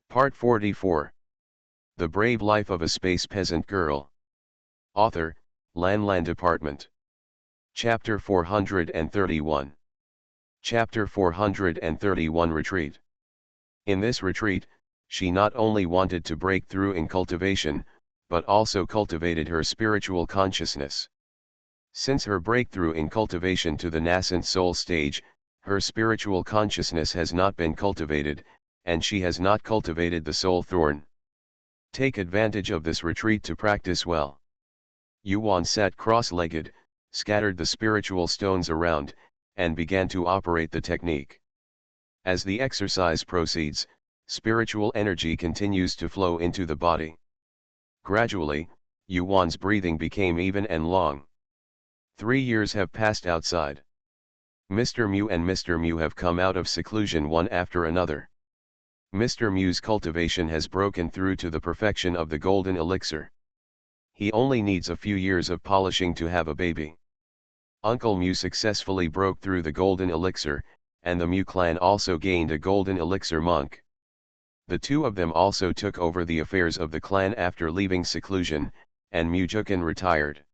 Part 44. The Brave Life of a Space Peasant Girl. Author, Lan Department. Chapter 431. Chapter 431 Retreat. In this retreat, she not only wanted to break through in cultivation, but also cultivated her spiritual consciousness. Since her breakthrough in cultivation to the nascent soul stage, her spiritual consciousness has not been cultivated, and she has not cultivated the soul thorn. Take advantage of this retreat to practice well. Yuan sat cross-legged, scattered the spiritual stones around, and began to operate the technique. As the exercise proceeds, spiritual energy continues to flow into the body. Gradually, Yuan's breathing became even and long. 3 years have passed outside. Mr. Mu and Mr. Mu have come out of seclusion one after another. Mr. Mu's cultivation has broken through to the perfection of the golden elixir. He only needs a few years of polishing to have a baby. Uncle Mu successfully broke through the golden elixir, and the Mu clan also gained a golden elixir monk. The two of them also took over the affairs of the clan after leaving seclusion, and Mu Jukan retired.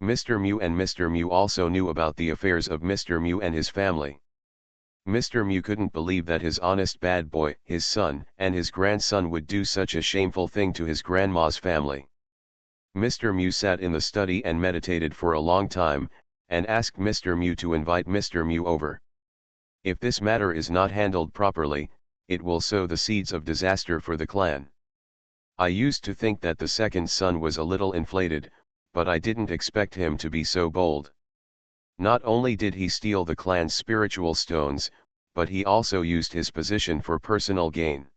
Mr. Mu and Mr. Mu also knew about the affairs of Mr. Mu and his family. Mr. Mu couldn't believe that his honest bad boy, his son, and his grandson would do such a shameful thing to his grandma's family. Mr. Mu sat in the study and meditated for a long time, and asked Mr. Mu to invite Mr. Mu over. If this matter is not handled properly, it will sow the seeds of disaster for the clan. I used to think that the second son was a little inflated, but I didn't expect him to be so bold. Not only did he steal the clan's spiritual stones, but he also used his position for personal gain.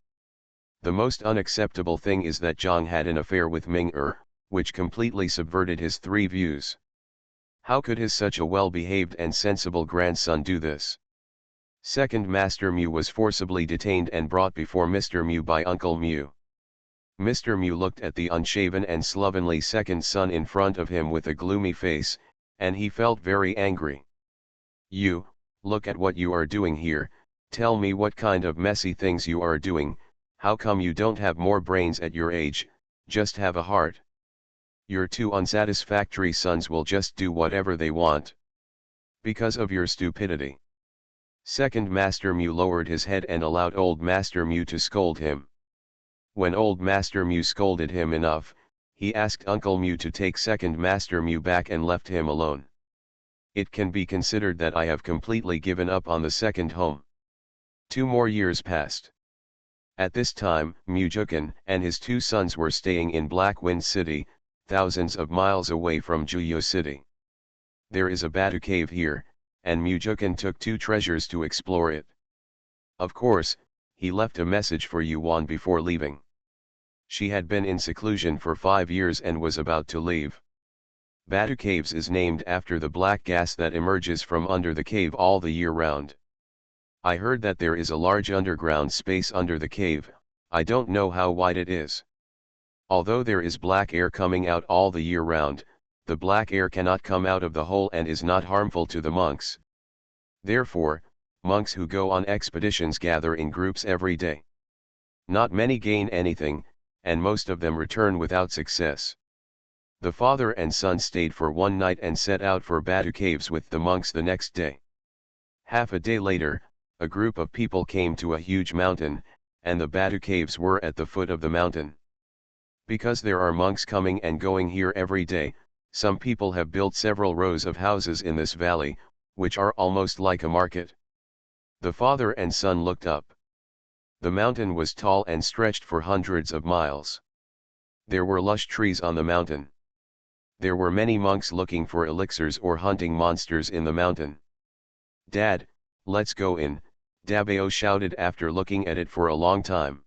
The most unacceptable thing is that Zhang had an affair with Ming-Er, which completely subverted his 3 views. How could his such a well-behaved and sensible grandson do this? Second Master Mu was forcibly detained and brought before Mr. Mu by Uncle Mu. Mr. Mu looked at the unshaven and slovenly second son in front of him with a gloomy face, and he felt very angry. "You, look at what you are doing here, tell me what kind of messy things you are doing, how come you don't have more brains at your age, just have a heart? Your 2 unsatisfactory sons will just do whatever they want. Because of your stupidity." Second Master Mu lowered his head and allowed Old Master Mu to scold him. When Old Master Mu scolded him enough, he asked Uncle Mu to take Second Master Mu back and left him alone. It can be considered that I have completely given up on the second home. 2 more years passed. At this time, Mu Jukan and his 2 sons were staying in Black Wind City, thousands of miles away from Juyo City. There is a Batu cave here, and Mu Jukan took 2 treasures to explore it. Of course, he left a message for Yuan before leaving. She had been in seclusion for 5 years and was about to leave. Batu Caves is named after the black gas that emerges from under the cave all the year round. I heard that there is a large underground space under the cave, I don't know how wide it is. Although there is black air coming out all the year round, the black air cannot come out of the hole and is not harmful to the monks. Therefore, monks who go on expeditions gather in groups every day. Not many gain anything, and most of them return without success. The father and son stayed for 1 night and set out for Batu Caves with the monks the next day. Half a day later, a group of people came to a huge mountain, and the Batu Caves were at the foot of the mountain. Because there are monks coming and going here every day, some people have built several rows of houses in this valley, which are almost like a market. The father and son looked up. The mountain was tall and stretched for hundreds of miles. There were lush trees on the mountain. There were many monks looking for elixirs or hunting monsters in the mountain. "Dad, let's go in," Dabeo shouted after looking at it for a long time.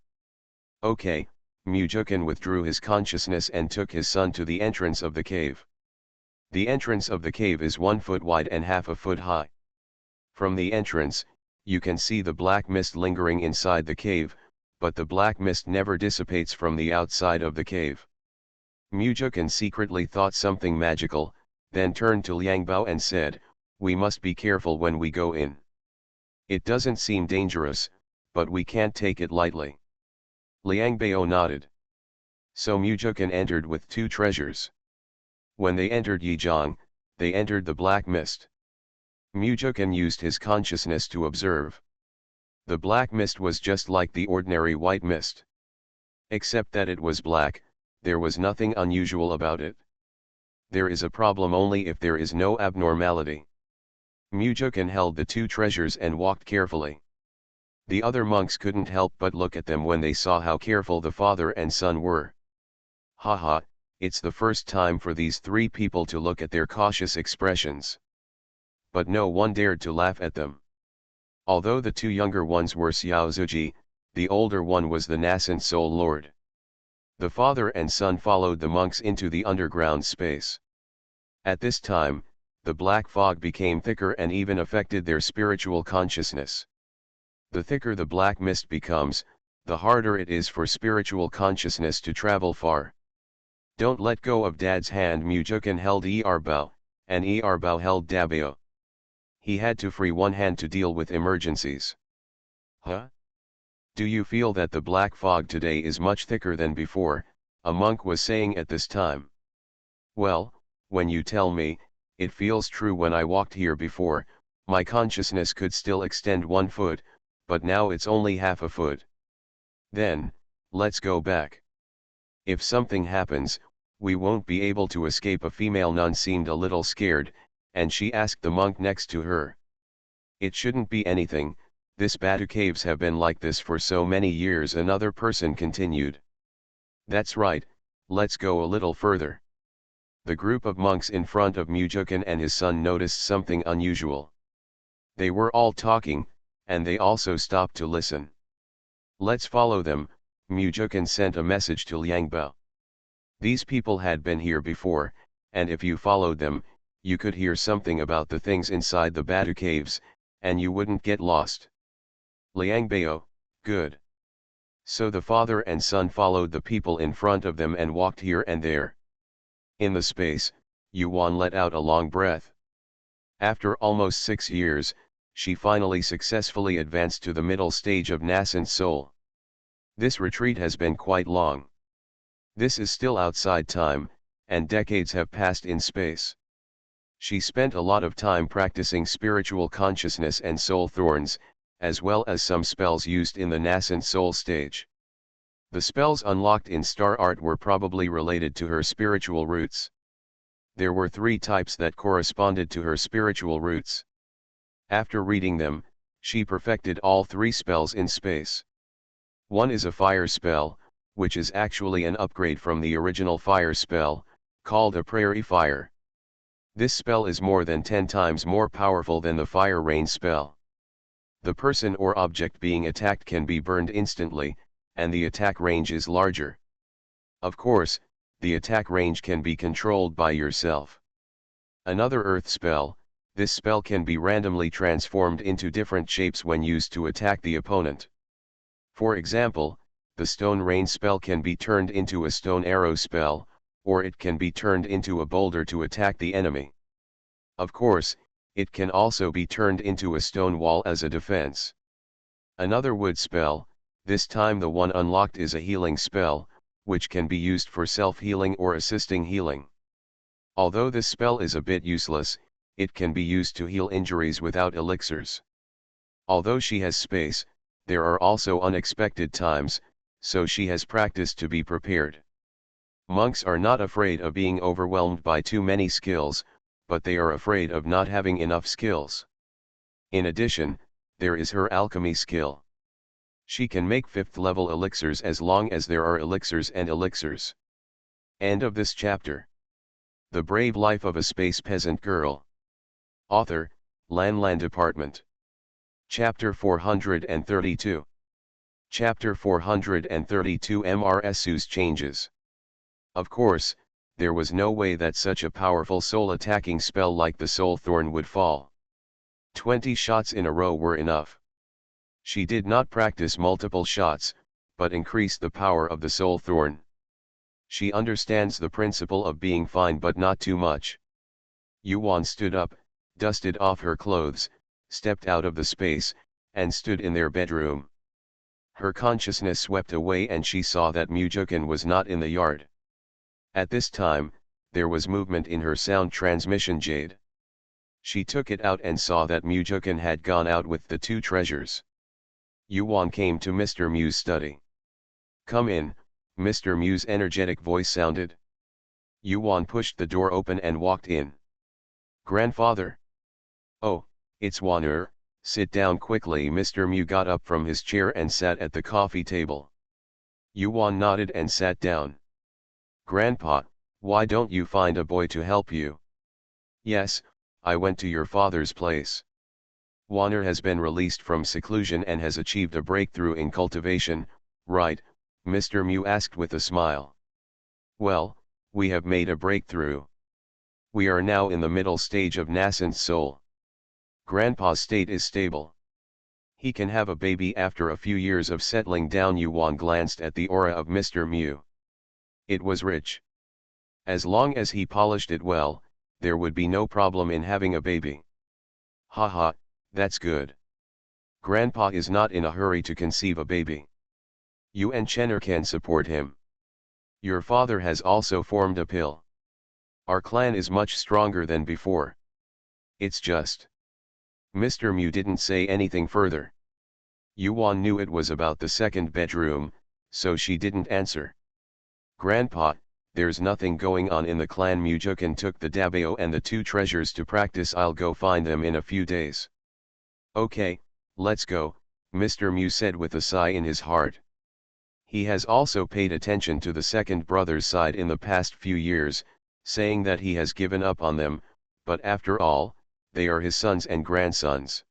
"Okay," Mu Jukan withdrew his consciousness and took his son to the entrance of the cave. The entrance of the cave is 1 foot wide and half a foot high. From the entrance, you can see the black mist lingering inside the cave, but the black mist never dissipates from the outside of the cave. Mu Jukan secretly thought something magical, then turned to Liang Bao and said, "We must be careful when we go in. It doesn't seem dangerous, but we can't take it lightly." Liang Bao nodded. So Mujukan entered with 2 treasures. When they entered Yijiang, they entered the black mist. Mujukan used his consciousness to observe. The black mist was just like the ordinary white mist. Except that it was black, there was nothing unusual about it. There is a problem only if there is no abnormality. Mujukan held the 2 treasures and walked carefully. The other monks couldn't help but look at them when they saw how careful the father and son were. Haha, it's the first time for these 3 people to look at their cautious expressions. But no one dared to laugh at them. Although the 2 younger ones were Xiao Zuji, the older one was the nascent soul lord. The father and son followed the monks into the underground space. At this time, the black fog became thicker and even affected their spiritual consciousness. The thicker the black mist becomes, the harder it is for spiritual consciousness to travel far. Don't let go of Dad's hand. Mujukan held Erbao, and Erbao held Dabao. He had to free one hand to deal with emergencies. Huh? Do you feel that the black fog today is much thicker than before? A monk was saying at this time. Well, when you tell me, it feels true. When I walked here before, my consciousness could still extend 1 foot, but now it's only half a foot. Then, let's go back. If something happens, we won't be able to escape. A female nun seemed a little scared, and she asked the monk next to her. It shouldn't be anything, this Batu caves have been like this for so many years. Another person continued. That's right, let's go a little further. The group of monks in front of Mujukan and his son noticed something unusual. They were all talking, and they also stopped to listen. Let's follow them, Mujukan sent a message to Liang Bao. These people had been here before, and if you followed them, you could hear something about the things inside the Batu caves, and you wouldn't get lost. Liang Bao, good. So the father and son followed the people in front of them and walked here and there. In the space, Yuan let out a long breath. After almost 6 years, she finally successfully advanced to the middle stage of nascent soul. This retreat has been quite long. This is still outside time, and decades have passed in space. She spent a lot of time practicing spiritual consciousness and soul thorns, as well as some spells used in the nascent soul stage. The spells unlocked in Star Art were probably related to her spiritual roots. There were 3 types that corresponded to her spiritual roots. After reading them, she perfected all 3 spells in space. One is a fire spell, which is actually an upgrade from the original fire spell, called a prairie fire. This spell is more than 10 times more powerful than the fire rain spell. The person or object being attacked can be burned instantly, and the attack range is larger. Of course, the attack range can be controlled by yourself. Another earth spell, this spell can be randomly transformed into different shapes when used to attack the opponent. For example, the stone rain spell can be turned into a stone arrow spell, or it can be turned into a boulder to attack the enemy. Of course, it can also be turned into a stone wall as a defense. Another wood spell, this time the one unlocked is a healing spell, which can be used for self-healing or assisting healing. Although this spell is a bit useless, it can be used to heal injuries without elixirs. Although she has space, there are also unexpected times, so she has practiced to be prepared. Monks are not afraid of being overwhelmed by too many skills, but they are afraid of not having enough skills. In addition, there is her alchemy skill. She can make 5th level elixirs as long as there are elixirs and elixirs. End of this chapter. The Brave Life of a Space Peasant Girl. Author, Lan Department. Chapter 432. Chapter 432 MRSU's changes. Of course, there was no way that such a powerful soul-attacking spell like the Soul Thorn would fall. 20 shots in a row were enough. She did not practice multiple shots, but increased the power of the Soul Thorn. She understands the principle of being fine but not too much. Yuan stood up, dusted off her clothes, stepped out of the space, and stood in their bedroom. Her consciousness swept away and she saw that Mujukin was not in the yard. At this time, there was movement in her sound transmission jade. She took it out and saw that Mujukin had gone out with the two treasures. Yuan came to Mr. Mu's study. "Come in," Mr. Mu's energetic voice sounded. Yuan pushed the door open and walked in. "Grandfather." "Oh, it's Wan'er, sit down quickly." Mr. Mu got up from his chair and sat at the coffee table. Yuan nodded and sat down. "Grandpa, why don't you find a boy to help you?" "Yes, I went to your father's place. Wan'er has been released from seclusion and has achieved a breakthrough in cultivation, right?" Mr. Mu asked with a smile. "Well, we have made a breakthrough. We are now in the middle stage of nascent soul. Grandpa's state is stable. He can have a baby after a few years of settling down." Yuan glanced at the aura of Mr. Mu. It was rich. As long as he polished it well, there would be no problem in having a baby. "Haha, that's good. Grandpa is not in a hurry to conceive a baby. You and Chenner can support him. Your father has also formed a pill. Our clan is much stronger than before. It's just..." Mr. Mu didn't say anything further. Yuan knew it was about the second bedroom, so she didn't answer. "Grandpa, there's nothing going on in the clan." Mujukin took the dabao and the two treasures to practice. "I'll go find them in a few days." "Okay, let's go," Mr. Mu said with a sigh in his heart. He has also paid attention to the second brother's side in the past few years, saying that he has given up on them, but after all, they are his sons and grandsons.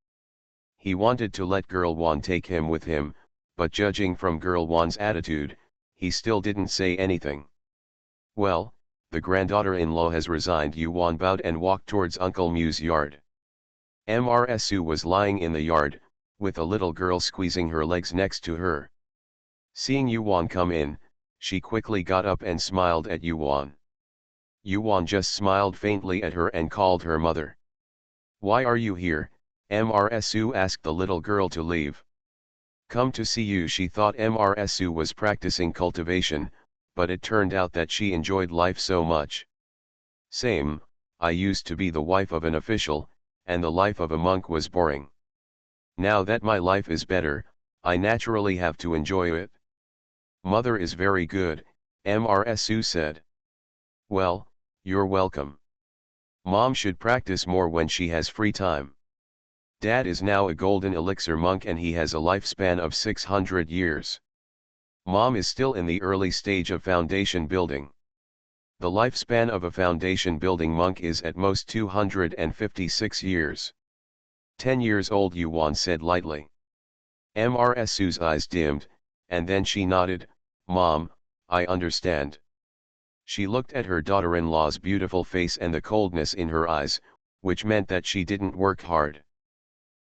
He wanted to let Girl Wan take him with him, but judging from Girl Wan's attitude, he still didn't say anything. "Well, the granddaughter-in-law has resigned." Yuan bowed and walked towards Uncle Mu's yard. Mrsu was lying in the yard, with a little girl squeezing her legs next to her. Seeing Yuan come in, she quickly got up and smiled at Yuan. Yuan just smiled faintly at her and called her mother. "Why are you here?" Mrsu asked the little girl to leave. "Come to see you." She thought Mrsu was practicing cultivation, but it turned out that she enjoyed life so much. "Same, I used to be the wife of an official, and the life of a monk was boring. Now that my life is better, I naturally have to enjoy it." "Mother is very good," Mrsu said. "Well, you're welcome. Mom should practice more when she has free time. Dad is now a golden elixir monk and he has a lifespan of 600 years. Mom is still in the early stage of foundation building. The lifespan of a foundation building monk is at most 256 years. 10 years old," Yuan said lightly. Mrsu's eyes dimmed, and then she nodded. "Mom, I understand." She looked at her daughter-in-law's beautiful face and the coldness in her eyes, which meant that she didn't work hard.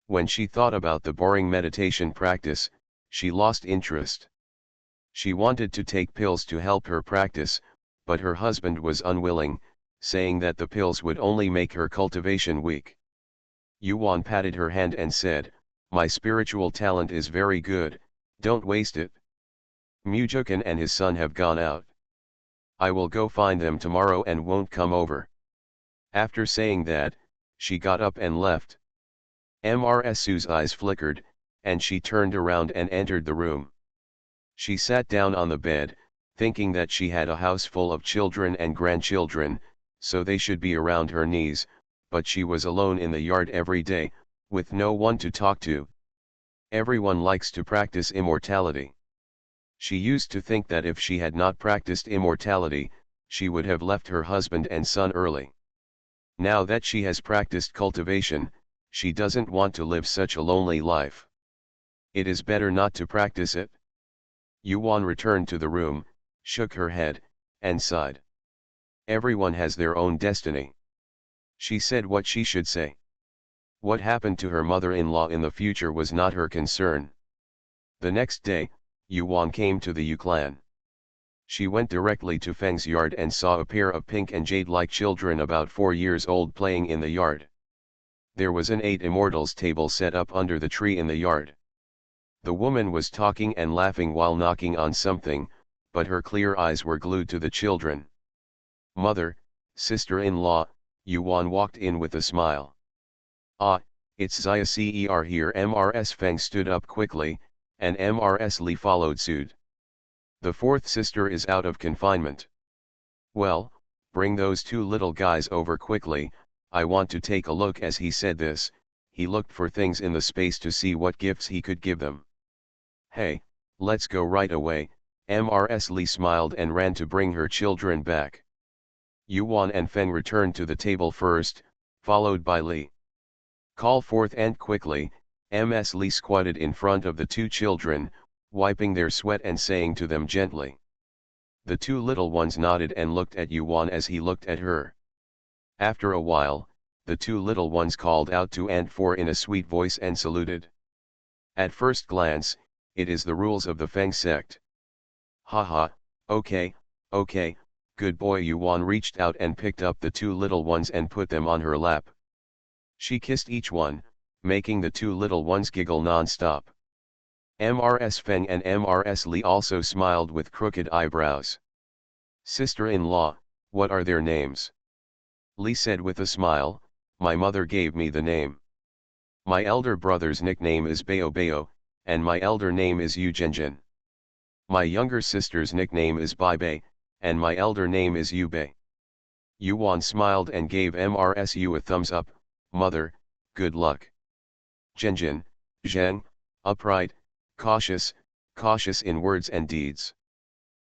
When she thought about the boring meditation practice, she lost interest. She wanted to take pills to help her practice, but her husband was unwilling, saying that the pills would only make her cultivation weak. Yuan patted her hand and said, "My spiritual talent is very good, don't waste it. Mujukin and his son have gone out. I will go find them tomorrow and won't come over." After saying that, she got up and left. Mrsu's eyes flickered, and she turned around and entered the room. She sat down on the bed, thinking that she had a house full of children and grandchildren, so they should be around her knees, but she was alone in the yard every day, with no one to talk to. Everyone likes to practice immortality. She used to think that if she had not practiced immortality, she would have left her husband and son early. Now that she has practiced cultivation, she doesn't want to live such a lonely life. It is better not to practice it. Yuan returned to the room, shook her head, and sighed. Everyone has their own destiny. She said what she should say. What happened to her mother-in-law in the future was not her concern. The next day, Yuan came to the Yu clan. She went directly to Feng's yard and saw a pair of pink and jade-like children about 4 years old playing in the yard. There was an 8 immortals table set up under the tree in the yard. The woman was talking and laughing while knocking on something, but her clear eyes were glued to the children. Mother, sister-in-law, Yuan walked in with a smile. Ah, it's Xia Cer here. Mrs. Feng stood up quickly, and Mrs. Li followed suit. The fourth sister is out of confinement. Well, bring those two little guys over quickly, I want to take a look. As he said this, he looked for things in the space to see what gifts he could give them. Hey, let's go right away. Mrs. Li smiled and ran to bring her children back. Yuan and Feng returned to the table first, followed by Li. Call forth and quickly. Ms. Li squatted in front of the two children, wiping their sweat and saying to them gently. The two little ones nodded and looked at Yuan as he looked at her. After a while, the two little ones called out to Ant 4 in a sweet voice and saluted. At first glance, it is the rules of the Feng sect. Haha, okay, good boy. Yuan reached out and picked up the two little ones and put them on her lap. She kissed each one, making the two little ones giggle non-stop. Mrs. Feng and Mrs. Li also smiled with crooked eyebrows. Sister-in-law, what are their names? Li said with a smile, my mother gave me the name. My elder brother's nickname is Bao Bao, and my elder name is Yu Zhenjin. My younger sister's nickname is Bai Bei, and my elder name is Yu Bei. Yuan smiled and gave Mrs. a thumbs up. Mother, good luck. Zhenjin, Zheng, upright, cautious in words and deeds.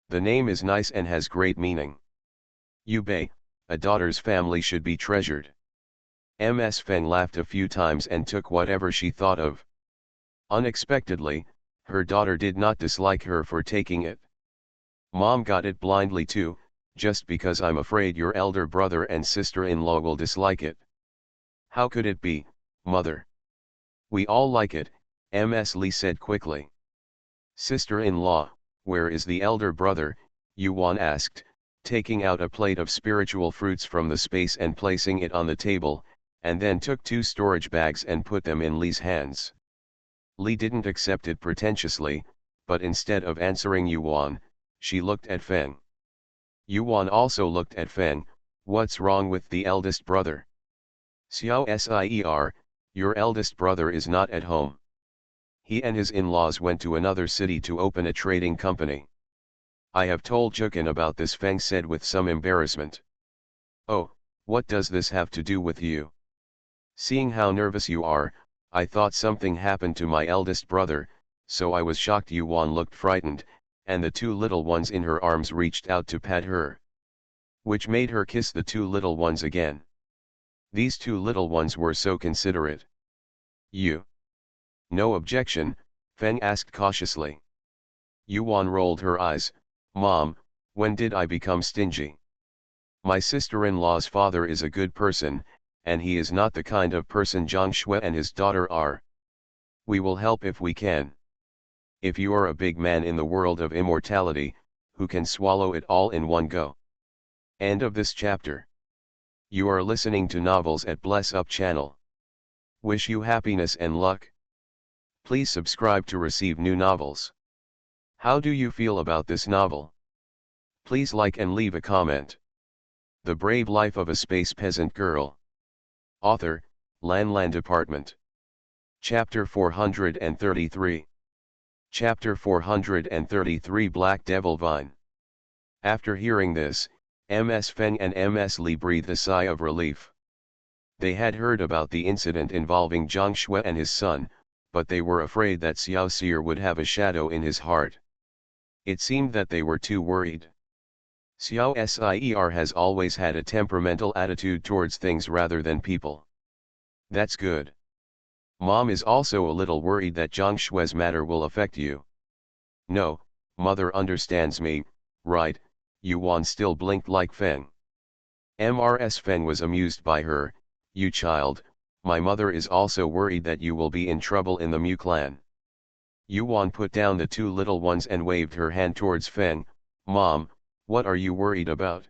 The name is nice and has great meaning. Yu Bei, a daughter's family should be treasured. Ms. Feng laughed a few times and took whatever she thought of. Unexpectedly, her daughter did not dislike her for taking it. Mom got it blindly too, just because I'm afraid your elder brother and sister-in-law will dislike it. How could it be, mother? We all like it, Ms. Li said quickly. Sister-in-law, where is the elder brother? Yuan asked, taking out a plate of spiritual fruits from the space and placing it on the table, and then took two storage bags and put them in Li's hands. Li didn't accept it pretentiously, but instead of answering Yuan, she looked at Feng. Yuan also looked at Feng. What's wrong with the eldest brother? Xiao Ser, your eldest brother is not at home. He and his in-laws went to another city to open a trading company. I have told Jukin about this, Feng said with some embarrassment. Oh, what does this have to do with you? Seeing how nervous you are, I thought something happened to my eldest brother, so I was shocked. Yuan looked frightened, and the two little ones in her arms reached out to pat her, which made her kiss the two little ones again. These two little ones were so considerate. You? No objection, Feng asked cautiously. Yuan rolled her eyes. Mom, when did I become stingy? My sister-in-law's father is a good person, and he is not the kind of person Zhang Shui and his daughter are. We will help if we can. If you are a big man in the world of immortality, who can swallow it all in one go. End of this chapter. You are listening to Novels at Bless Up channel. Wish you happiness and luck. Please subscribe to receive new novels. How do you feel about this novel? Please like and leave a comment. The Brave Life of a Space Peasant Girl. Author, Lan Department. Chapter 433. Chapter 433 Black Devil Vine. After hearing this, Ms. Feng and Ms. Li breathed a sigh of relief. They had heard about the incident involving Zhang Shui and his son, but they were afraid that Xiao Seer would have a shadow in his heart. It seemed that they were too worried. Xiao Ser has always had a temperamental attitude towards things rather than people. That's good. Mom is also a little worried that Zhang Shui's matter will affect you. No, mother understands me, right? Yuan still blinked like Feng. Ms. Feng was amused by her. You child, my mother is also worried that you will be in trouble in the Mu clan. Yuan put down the two little ones and waved her hand towards Feng. Mom, what are you worried about?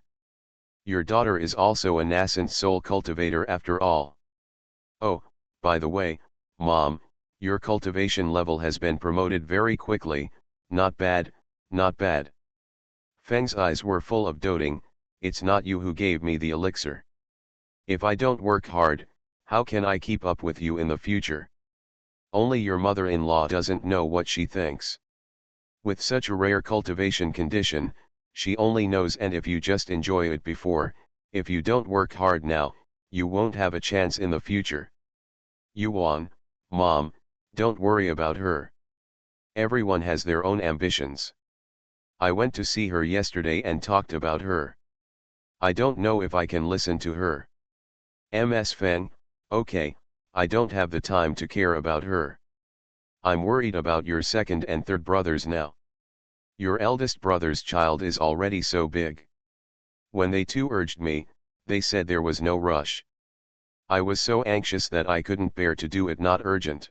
Your daughter is also a nascent soul cultivator after all. Oh, by the way, Mom, Your cultivation level has been promoted very quickly, not bad, not bad. Feng's eyes were full of doting. It's not you who gave me the elixir. If I don't work hard, how can I keep up with you in the future? Only your mother-in-law doesn't know what she thinks. With such a rare cultivation condition, she only knows, and if you just enjoy it before, if you don't work hard now, you won't have a chance in the future. Yuan, Mom, don't worry about her. Everyone has their own ambitions. I went to see her yesterday and talked about her. I don't know if I can listen to her. Ms. Feng, okay, I don't have the time to care about her. I'm worried about your second and third brothers now. Your eldest brother's child is already so big. When they too urged me, they said there was no rush. I was so anxious that I couldn't bear to do it not urgent.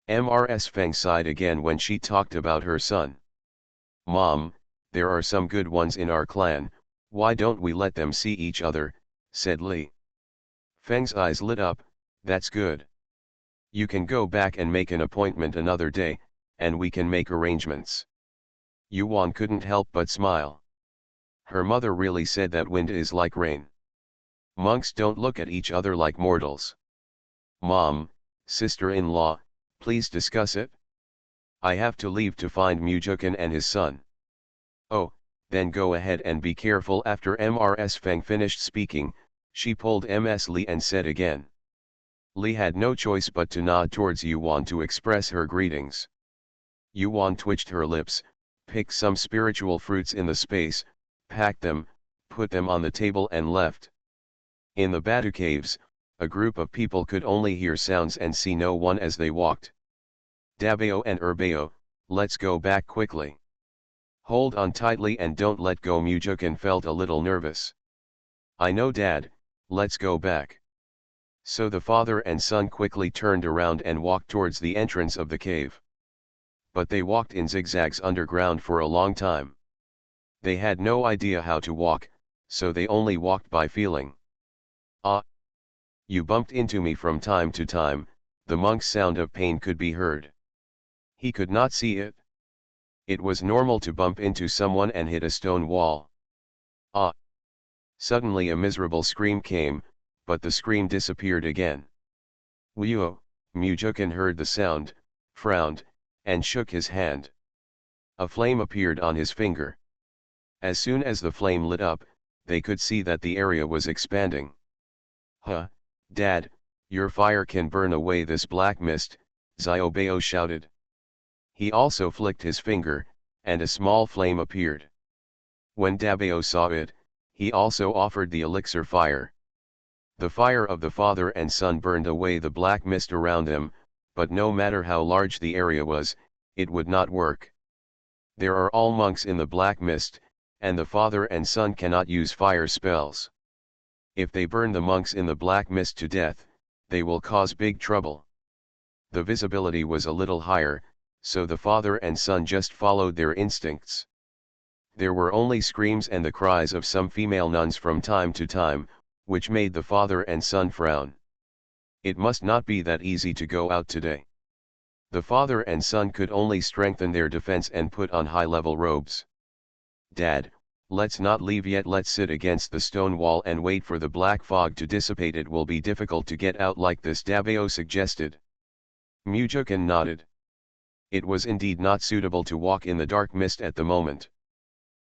Ms. Feng sighed again when she talked about her son. Mom, there are some good ones in our clan, why don't we let them see each other, said Li. Feng's eyes lit up, that's good. You can go back and make an appointment another day, and we can make arrangements. Yuan couldn't help but smile. Her mother really said that wind is like rain. Monks don't look at each other like mortals. Mom, sister-in-law, please discuss it. I have to leave to find Mujukan and his son. Oh, then go ahead and be careful. After Ms. Feng finished speaking, she pulled Ms. Li and said again. Li had no choice but to nod towards Yuan to express her greetings. Yuan twitched her lips, picked some spiritual fruits in the space, packed them, put them on the table and left. In the Batu caves, a group of people could only hear sounds and see no one as they walked. Dabeo and Urbeo, let's go back quickly. Hold on tightly and don't let go. Mujukan felt a little nervous. I know, Dad, let's go back. So the father and son quickly turned around and walked towards the entrance of the cave. But they walked in zigzags underground for a long time. They had no idea how to walk, so they only walked by feeling. Ah! You bumped into me from time to time. The monk's sound of pain could be heard. He could not see it. It was normal to bump into someone and hit a stone wall. Ah! Suddenly a miserable scream came, but the scream disappeared again. Wuo, Mujukan heard the sound, frowned, and shook his hand. A flame appeared on his finger. As soon as the flame lit up, they could see that the area was expanding. Huh, Dad, your fire can burn away this black mist, Xiaobao shouted. He also flicked his finger, and a small flame appeared. When Dabao saw it, he also offered the elixir fire. The fire of the father and son burned away the black mist around them, but no matter how large the area was, it would not work. There are all monks in the black mist, and the father and son cannot use fire spells. If they burn the monks in the black mist to death, they will cause big trouble. The visibility was a little higher, so the father and son just followed their instincts. There were only screams and the cries of some female nuns from time to time, which made the father and son frown. It must not be that easy to go out today. The father and son could only strengthen their defense and put on high-level robes. Dad, let's not leave yet. Let's sit against the stone wall and wait for the black fog to dissipate. It will be difficult to get out like this, Dabao suggested. Mujukan nodded. It was indeed not suitable to walk in the dark mist at the moment.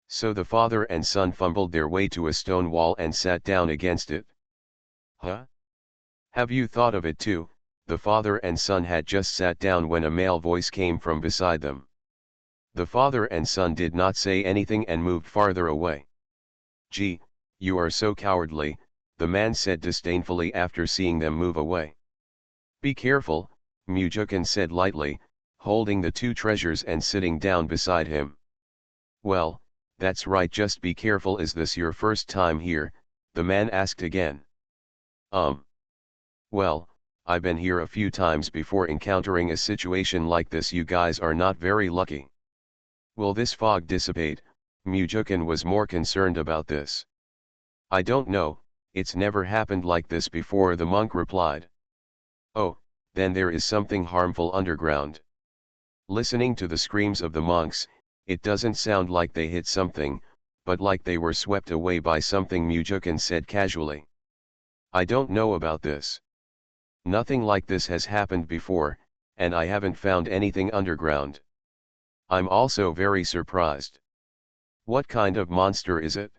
So the father and son fumbled their way to a stone wall and sat down against it. Huh? Have you thought of it too? The father and son had just sat down when a male voice came from beside them. The father and son did not say anything and moved farther away. Gee, you are so cowardly, the man said disdainfully after seeing them move away. Be careful, Mujukan said lightly, holding the two treasures and sitting down beside him. Well, that's right, just be careful. Is this your first time here? The man asked again. Well, I've been here a few times before. Encountering a situation like this, you guys are not very lucky. Will this fog dissipate? Mujukan was more concerned about this. I don't know, it's never happened like this before, the monk replied. Oh, then there is something harmful underground. Listening to the screams of the monks, it doesn't sound like they hit something, but like they were swept away by something, Mujukin said casually. I don't know about this. Nothing like this has happened before, and I haven't found anything underground. I'm also very surprised. What kind of monster is it?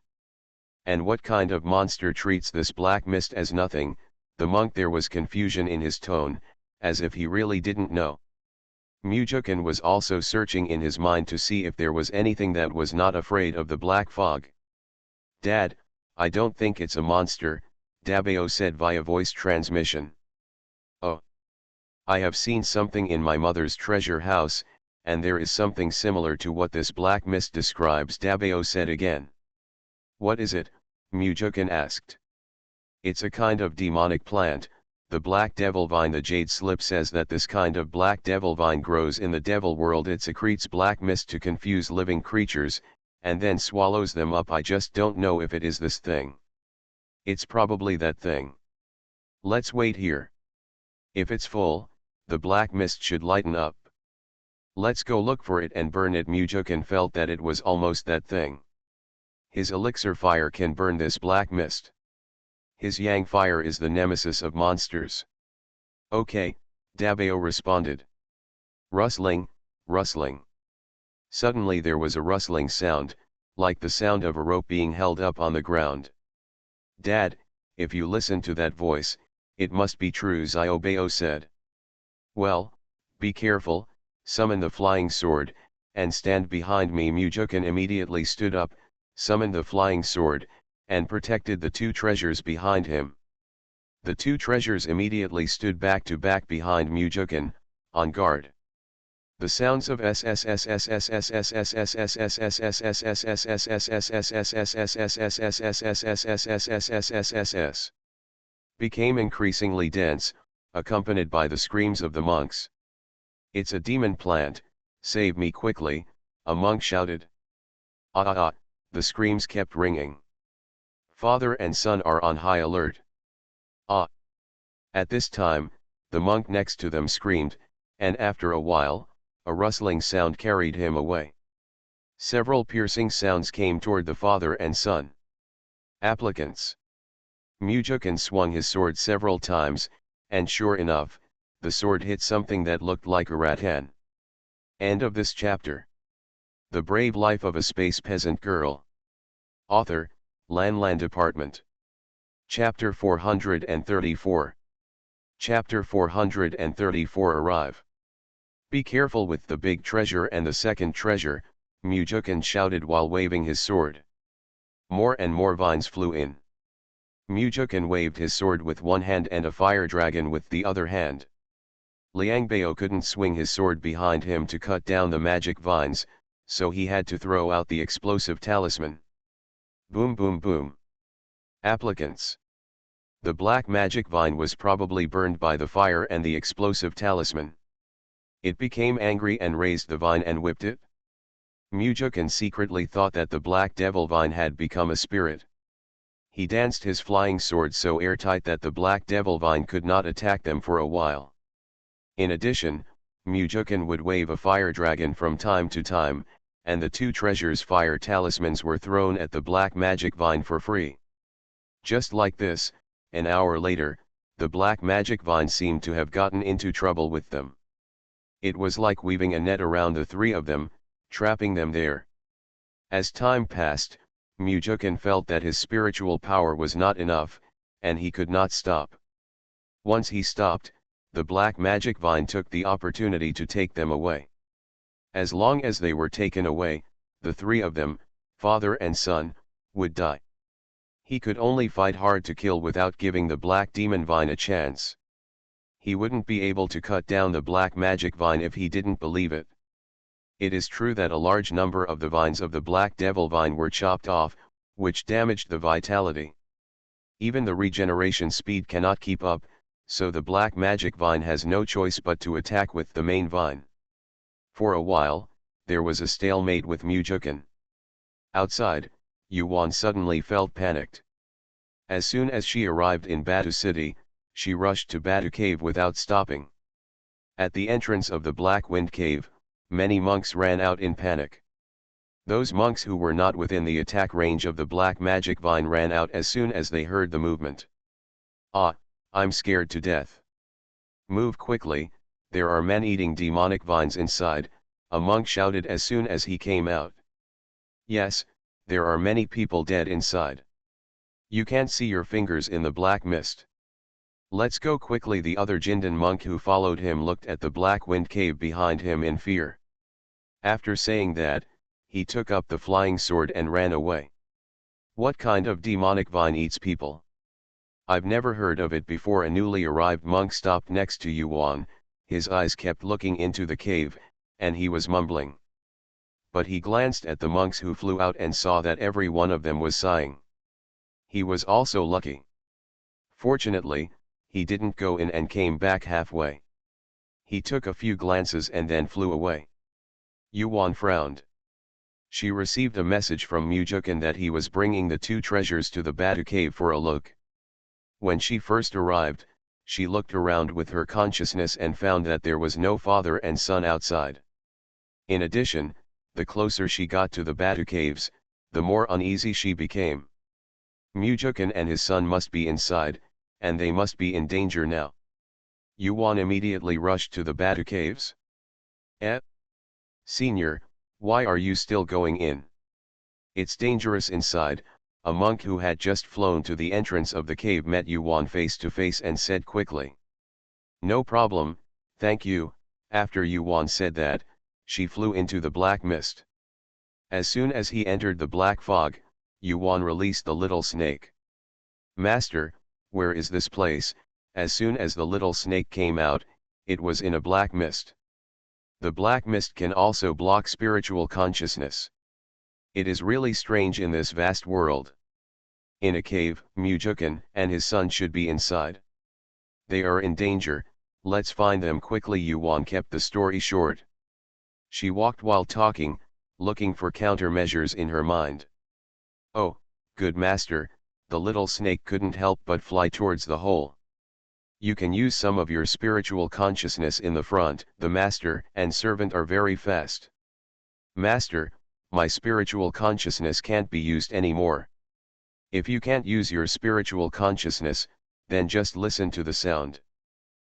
And what kind of monster treats this black mist as nothing? The monk, there was confusion in his tone, as if he really didn't know. Mujukin was also searching in his mind to see if there was anything that was not afraid of the black fog. Dad, I don't think it's a monster, Dabeo said via voice transmission. Oh. I have seen something in my mother's treasure house, and there is something similar to what this black mist describes, Dabeo said again. What is it? Mujukin asked. It's a kind of demonic plant, the black devil vine. The jade slip says that this kind of black devil vine grows in the devil world. It secretes black mist to confuse living creatures, and then swallows them up. I just don't know if it is this thing. It's probably that thing. Let's wait here. If it's full, the black mist should lighten up. Let's go look for it and burn it. Mujukin felt that it was almost that thing. His elixir fire can burn this black mist. His yang fire is the nemesis of monsters. Okay, Dabeo responded. Rustling, rustling. Suddenly there was a rustling sound, like the sound of a rope being held up on the ground. Dad, if you listen to that voice, it must be true, Xiaobao said. Well, be careful, summon the flying sword, and stand behind me. Mujukin immediately stood up, summoned the flying sword, and protected the two treasures behind him. The two treasures immediately stood back to back behind Mujukin, on guard. The sounds of became increasingly dense, accompanied by the screams of the monks. It's a demon plant, save me quickly, a monk shouted. Ah ah ah, the screams kept ringing. Father and son are on high alert. Ah! At this time, the monk next to them screamed, and after a while, a rustling sound carried him away. Several piercing sounds came toward the father and son. Applicants. Mujukin swung his sword several times, and sure enough, the sword hit something that looked like a rattan. End of this chapter. The Brave Life of a Space Peasant Girl. Author, Lan Department. Chapter 434. Chapter 434 Arrive. Be careful with the big treasure and the second treasure, Mujukin shouted while waving his sword. More and more vines flew in. Mujukin waved his sword with one hand and a fire dragon with the other hand. Liangbao couldn't swing his sword behind him to cut down the magic vines, so he had to throw out the explosive talisman. Boom boom boom. Applicants. The black magic vine was probably burned by the fire and the explosive talisman. It became angry and raised the vine and whipped it. Mujukin secretly thought that the black devil vine had become a spirit. He danced his flying sword so airtight that the black devil vine could not attack them for a while. In addition, Mujukin would wave a fire dragon from time to time, and the two treasures' fire talismans were thrown at the black magic vine for free. Just like this, an hour later, the black magic vine seemed to have gotten into trouble with them. It was like weaving a net around the three of them, trapping them there. As time passed, Mujukin felt that his spiritual power was not enough, and he could not stop. Once he stopped, the black magic vine took the opportunity to take them away. As long as they were taken away, the three of them, father and son, would die. He could only fight hard to kill without giving the black demon vine a chance. He wouldn't be able to cut down the black magic vine if he didn't believe it. It is true that a large number of the vines of the black devil vine were chopped off, which damaged the vitality. Even the regeneration speed cannot keep up, so the black magic vine has no choice but to attack with the main vine. For a while, there was a stalemate with Mujukin. Outside, Yuan suddenly felt panicked. As soon as she arrived in Batu City, she rushed to Batu Cave without stopping. At the entrance of the Black Wind Cave, many monks ran out in panic. Those monks who were not within the attack range of the black magic vine ran out as soon as they heard the movement. "Ah, I'm scared to death. Move quickly, there are men-eating demonic vines inside," a monk shouted as soon as he came out. "Yes, there are many people dead inside. You can't see your fingers in the black mist. Let's go quickly." The other Jindan monk who followed him looked at the Black Wind Cave behind him in fear. After saying that, he took up the flying sword and ran away. "What kind of demonic vine eats people? I've never heard of it before." A newly arrived monk stopped next to Yuan, his eyes kept looking into the cave, and he was mumbling. But he glanced at the monks who flew out and saw that every one of them was sighing. He was also lucky. Fortunately, he didn't go in and came back halfway. He took a few glances and then flew away. Yuan frowned. She received a message from Mujukan that he was bringing the two treasures to the Batu cave for a look. When she first arrived, she looked around with her consciousness and found that there was no father and son outside. In addition, the closer she got to the Batu caves, the more uneasy she became. Mujukan and his son must be inside, and they must be in danger now. Yuan immediately rushed to the Batu caves. Senior, why are you still going in? It's dangerous inside." A monk who had just flown to the entrance of the cave met Yuan face to face and said quickly. "No problem, thank you." After Yuan said that, she flew into the black mist. As soon as he entered the black fog, Yuan released the little snake. "Master, where is this place?" As soon as the little snake came out, it was in a black mist. The black mist can also block spiritual consciousness. It is really strange in this vast world. In a cave, Mujukan and his son should be inside. They are in danger, let's find them quickly. Yuan kept the story short. She walked while talking, looking for countermeasures in her mind. "Oh, good master," the little snake couldn't help but fly towards the hole. "You can use some of your spiritual consciousness in the front." The master and servant are very fast. "Master, my spiritual consciousness can't be used anymore." "If you can't use your spiritual consciousness, then just listen to the sound.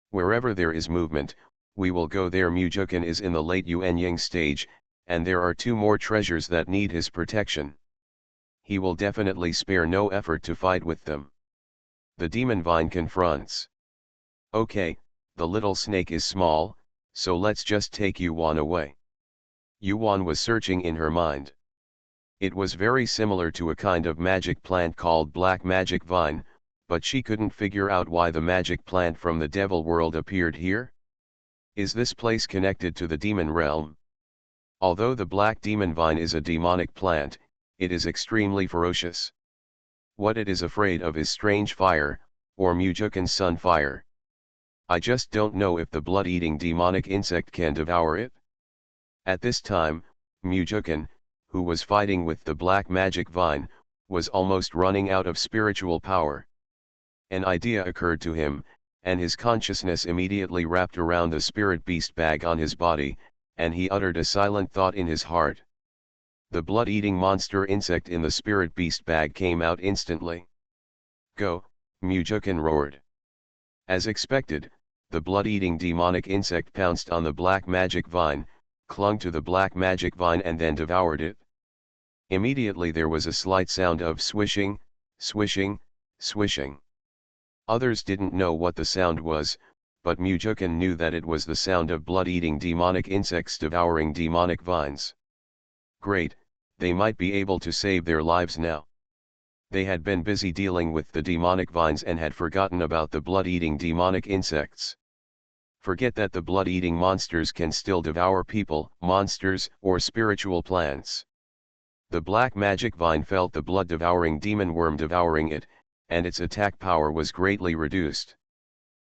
Wherever there is movement, we will go there." Mujukan is in the late Yuanying stage, and there are two more treasures that need his protection. He will definitely spare no effort to fight with them. The demon vine confronts. "Okay, the little snake is small, so let's just take Yuan away." Yuan was searching in her mind. It was very similar to a kind of magic plant called black magic vine, but she couldn't figure out why the magic plant from the devil world appeared here. Is this place connected to the demon realm? Although the black demon vine is a demonic plant, it is extremely ferocious. What it is afraid of is strange fire, or Mujukan's sun fire. I just don't know if the blood-eating demonic insect can devour it. At this time, Mujukan, who was fighting with the black magic vine, was almost running out of spiritual power. An idea occurred to him, and his consciousness immediately wrapped around the spirit beast bag on his body, and he uttered a silent thought in his heart. The blood-eating monster insect in the spirit beast bag came out instantly. "Go," Mujukan roared. As expected, the blood-eating demonic insect pounced on the black magic vine, clung to the black magic vine and then devoured it. Immediately there was a slight sound of swishing, swishing, swishing. Others didn't know what the sound was, but Mujukan knew that it was the sound of blood-eating demonic insects devouring demonic vines. Great, they might be able to save their lives now. They had been busy dealing with the demonic vines and had forgotten about the blood-eating demonic insects. Forget that the blood-eating monsters can still devour people, monsters, or spiritual plants. The black magic vine felt the blood-devouring demon worm devouring it, and its attack power was greatly reduced.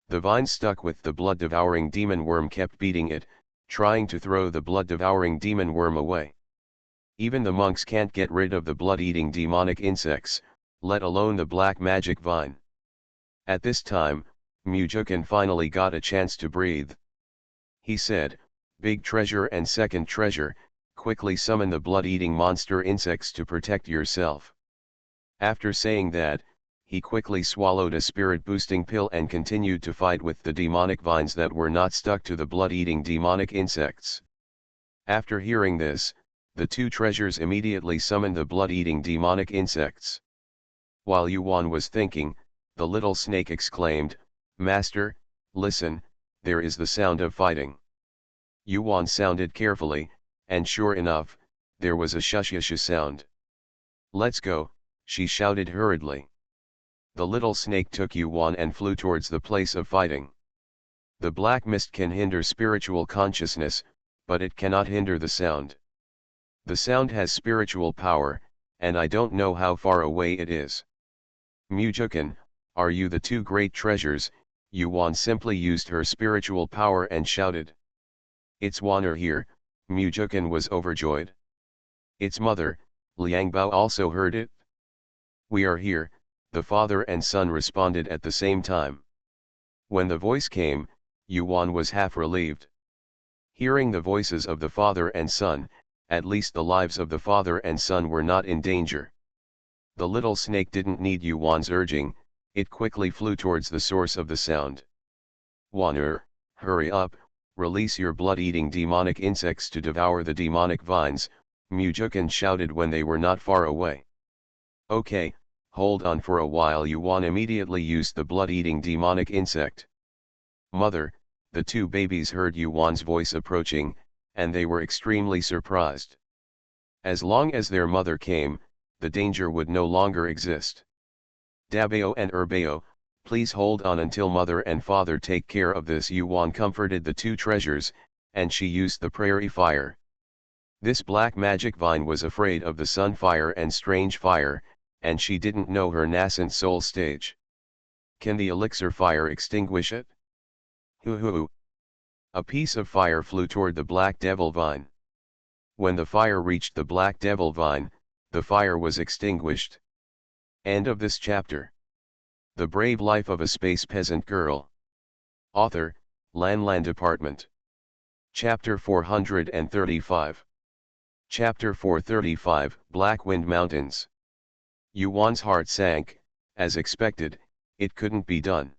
The vine stuck with the blood-devouring demon worm kept beating it, trying to throw the blood-devouring demon worm away. Even the monks can't get rid of the blood-eating demonic insects, let alone the black magic vine. At this time, Mujukan finally got a chance to breathe. He said, "Big treasure and second treasure, quickly summon the blood-eating monster insects to protect yourself." After saying that, he quickly swallowed a spirit-boosting pill and continued to fight with the demonic vines that were not stuck to the blood-eating demonic insects. After hearing this, the two treasures immediately summoned the blood-eating demonic insects. While Yuan was thinking, the little snake exclaimed, "Master, listen, there is the sound of fighting." Yuan sounded carefully, and sure enough, there was a shush-shush sound. "Let's go," she shouted hurriedly. The little snake took Yuan and flew towards the place of fighting. The black mist can hinder spiritual consciousness, but it cannot hinder the sound. The sound has spiritual power, and I don't know how far away it is. "Mujukan, are you the two great treasures?" Yuan simply used her spiritual power and shouted. "It's Waner here," Mujukan was overjoyed. Its mother, Liangbao, also heard it. "We are here," the father and son responded at the same time. When the voice came, Yuan was half relieved. Hearing the voices of the father and son, at least the lives of the father and son were not in danger. The little snake didn't need Yuan's urging, it quickly flew towards the source of the sound. "Waner, hurry up, release your blood-eating demonic insects to devour the demonic vines," Mujukan shouted when they were not far away. "Okay, hold on for a while." Yuan immediately used the blood-eating demonic insect. "Mother," the two babies heard Yuan's voice approaching, and they were extremely surprised. As long as their mother came, the danger would no longer exist. "Dabao and Erbao, please hold on until mother and father take care of this." Yuan comforted the two treasures, and she used the prairie fire. This black magic vine was afraid of the sun fire and strange fire, and she didn't know her nascent soul stage. "Can the elixir fire extinguish it?" "Hoo-hoo." A piece of fire flew toward the black devil vine. When the fire reached the black devil vine, the fire was extinguished. End of this chapter. The Brave Life of a Space Peasant Girl. Author, Lan Department. Chapter 435. Chapter 435, Black Wind Mountains. Yuan's heart sank. As expected, it couldn't be done.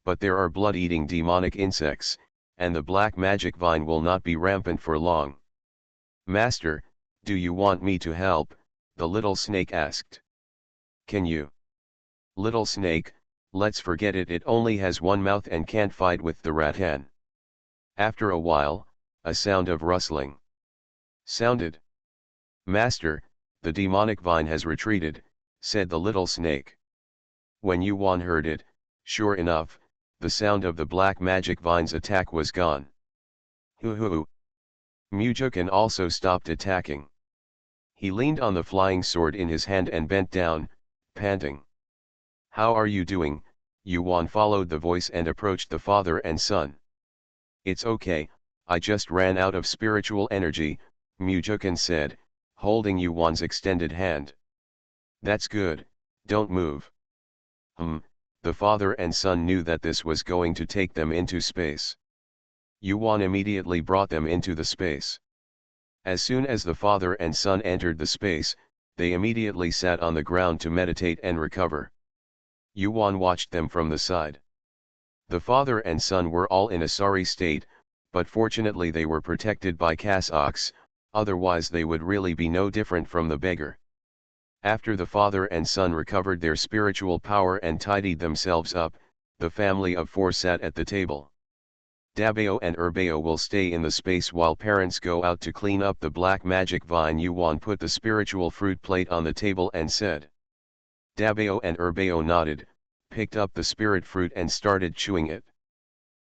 But there are blood-eating demonic insects, and the black magic vine will not be rampant for long. "Master, do you want me to help?" the little snake asked. "Can you?" "Little snake, let's forget it. It only has one mouth and can't fight with the rattan." After a while, a sound of rustling sounded. "Master, the demonic vine has retreated," said the little snake. When Yuan heard it, sure enough, the sound of the black magic vine's attack was gone. "Hoo-hoo." Mujukan also stopped attacking. He leaned on the flying sword in his hand and bent down, panting. "How are you doing?" Yuan followed the voice and approached the father and son. "It's okay, I just ran out of spiritual energy," Mujukan said, holding Yuan's extended hand. "That's good, don't move." The father and son knew that this was going to take them into space. Yuan immediately brought them into the space. As soon as the father and son entered the space, they immediately sat on the ground to meditate and recover. Yuan watched them from the side. The father and son were all in a sorry state, but fortunately they were protected by cassocks, otherwise they would really be no different from the beggar. After the father and son recovered their spiritual power and tidied themselves up, the family of four sat at the table. "Dabao and Erbao will stay in the space while parents go out to clean up the black magic vine." Yuan put the spiritual fruit plate on the table and said. Dabao and Erbao nodded, picked up the spirit fruit and started chewing it.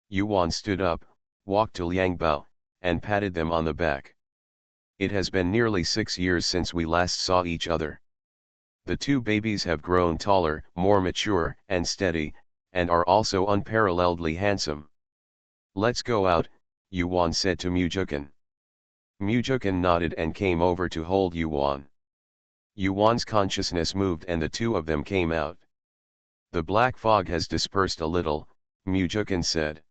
Yuan stood up, walked to Liangbao, and patted them on the back. "It has been nearly 6 years since we last saw each other. The two babies have grown taller, more mature and steady, and are also unparalleledly handsome. Let's go out," Yuan said to Mujukan. Mujukan nodded and came over to hold Yuan. Yuan's consciousness moved and the two of them came out. "The black fog has dispersed a little," Mujukan said.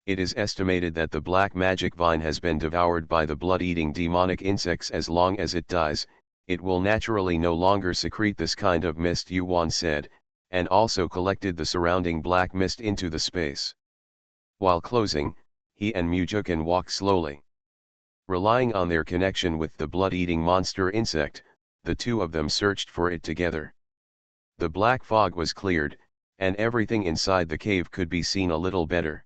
It is estimated that the black magic vine has been devoured by the blood-eating demonic insects. As long as it dies, it will naturally no longer secrete this kind of mist, Yuan said, and also collected the surrounding black mist into the space. While closing, he and Mujukan walked slowly. Relying on their connection with the blood-eating monster insect, the two of them searched for it together. The black fog was cleared, and everything inside the cave could be seen a little better.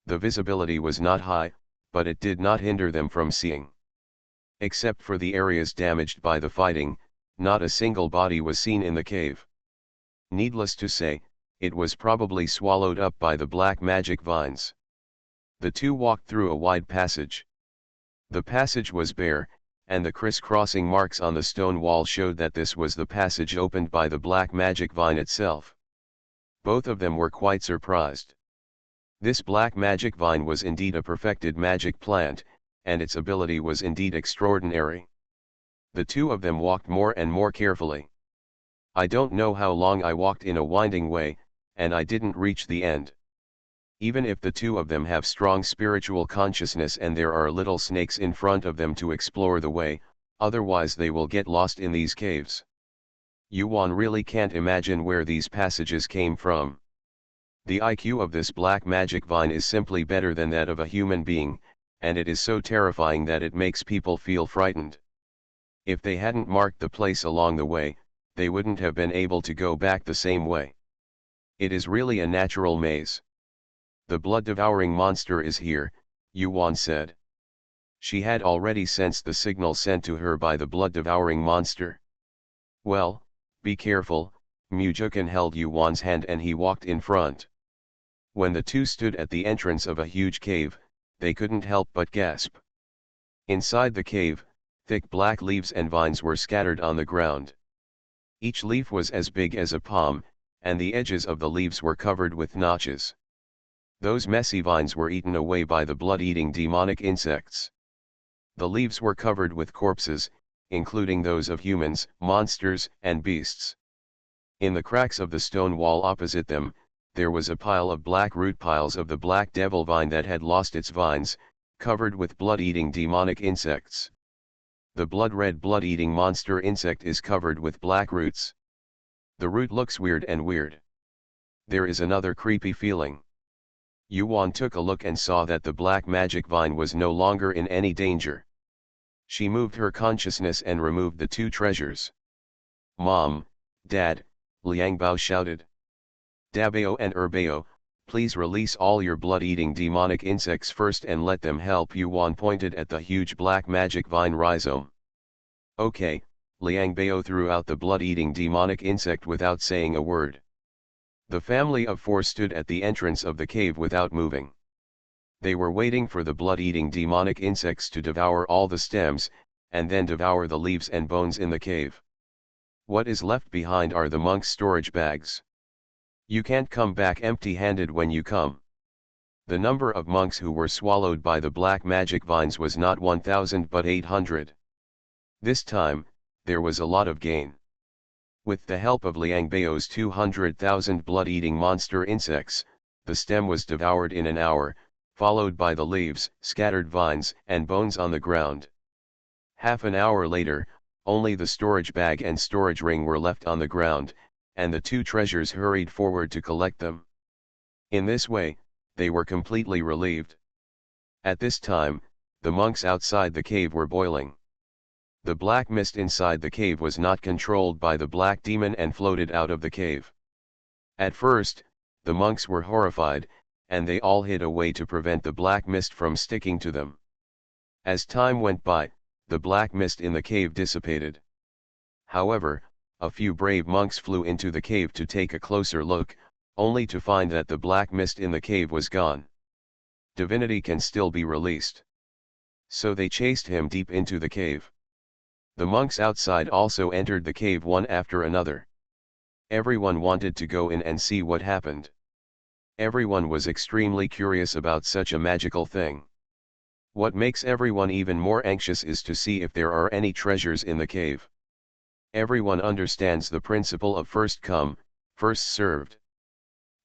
The visibility was not high, but it did not hinder them from seeing. Except for the areas damaged by the fighting, not a single body was seen in the cave. Needless to say, it was probably swallowed up by the black magic vines. The two walked through a wide passage. The passage was bare, and the criss-crossing marks on the stone wall showed that this was the passage opened by the black magic vine itself. Both of them were quite surprised. This black magic vine was indeed a perfected magic plant, and its ability was indeed extraordinary. The two of them walked more and more carefully. I don't know how long I walked in a winding way, and I didn't reach the end. Even if the two of them have strong spiritual consciousness and there are little snakes in front of them to explore the way, otherwise they will get lost in these caves. Yuan really can't imagine where these passages came from. The IQ of this black magic vine is simply better than that of a human being, and it is so terrifying that it makes people feel frightened. If they hadn't marked the place along the way, they wouldn't have been able to go back the same way. It is really a natural maze. The blood-devouring monster is here, Yuan said. She had already sensed the signal sent to her by the blood-devouring monster. Well, be careful, Mujukan held Yuan's hand and he walked in front. When the two stood at the entrance of a huge cave, they couldn't help but gasp. Inside the cave, thick black leaves and vines were scattered on the ground. Each leaf was as big as a palm, and the edges of the leaves were covered with notches. Those messy vines were eaten away by the blood-eating demonic insects. The leaves were covered with corpses, including those of humans, monsters, and beasts. In the cracks of the stone wall opposite them, there was a pile of black root piles of the black devil vine that had lost its vines, covered with blood-eating demonic insects. The blood-red blood-eating monster insect is covered with black roots. The root looks weird and weird. There is another creepy feeling. Yuan took a look and saw that the black magic vine was no longer in any danger. She moved her consciousness and removed the two treasures. Mom, Dad, Liang Bao shouted. Dabao and Erbao, please release all your blood-eating demonic insects first and let them help. Yuan pointed at the huge black magic vine rhizome. Okay, Liang Bao threw out the blood-eating demonic insect without saying a word. The family of four stood at the entrance of the cave without moving. They were waiting for the blood-eating demonic insects to devour all the stems, and then devour the leaves and bones in the cave. What is left behind are the monks' storage bags. You can't come back empty-handed when you come. The number of monks who were swallowed by the black magic vines was not 1,000 but 800. This time, there was a lot of gain. With the help of Liang Bao's 200,000 blood-eating monster insects, the stem was devoured in an hour, followed by the leaves, scattered vines, and bones on the ground. Half an hour later, only the storage bag and storage ring were left on the ground, and the two treasures hurried forward to collect them. In this way, they were completely relieved. At this time, the monks outside the cave were boiling. The black mist inside the cave was not controlled by the black demon and floated out of the cave. At first, the monks were horrified, and they all hid away to prevent the black mist from sticking to them. As time went by, the black mist in the cave dissipated. However, a few brave monks flew into the cave to take a closer look, only to find that the black mist in the cave was gone. Divinity can still be released. So they chased him deep into the cave. The monks outside also entered the cave one after another. Everyone wanted to go in and see what happened. Everyone was extremely curious about such a magical thing. What makes everyone even more anxious is to see if there are any treasures in the cave. Everyone understands the principle of first come, first served.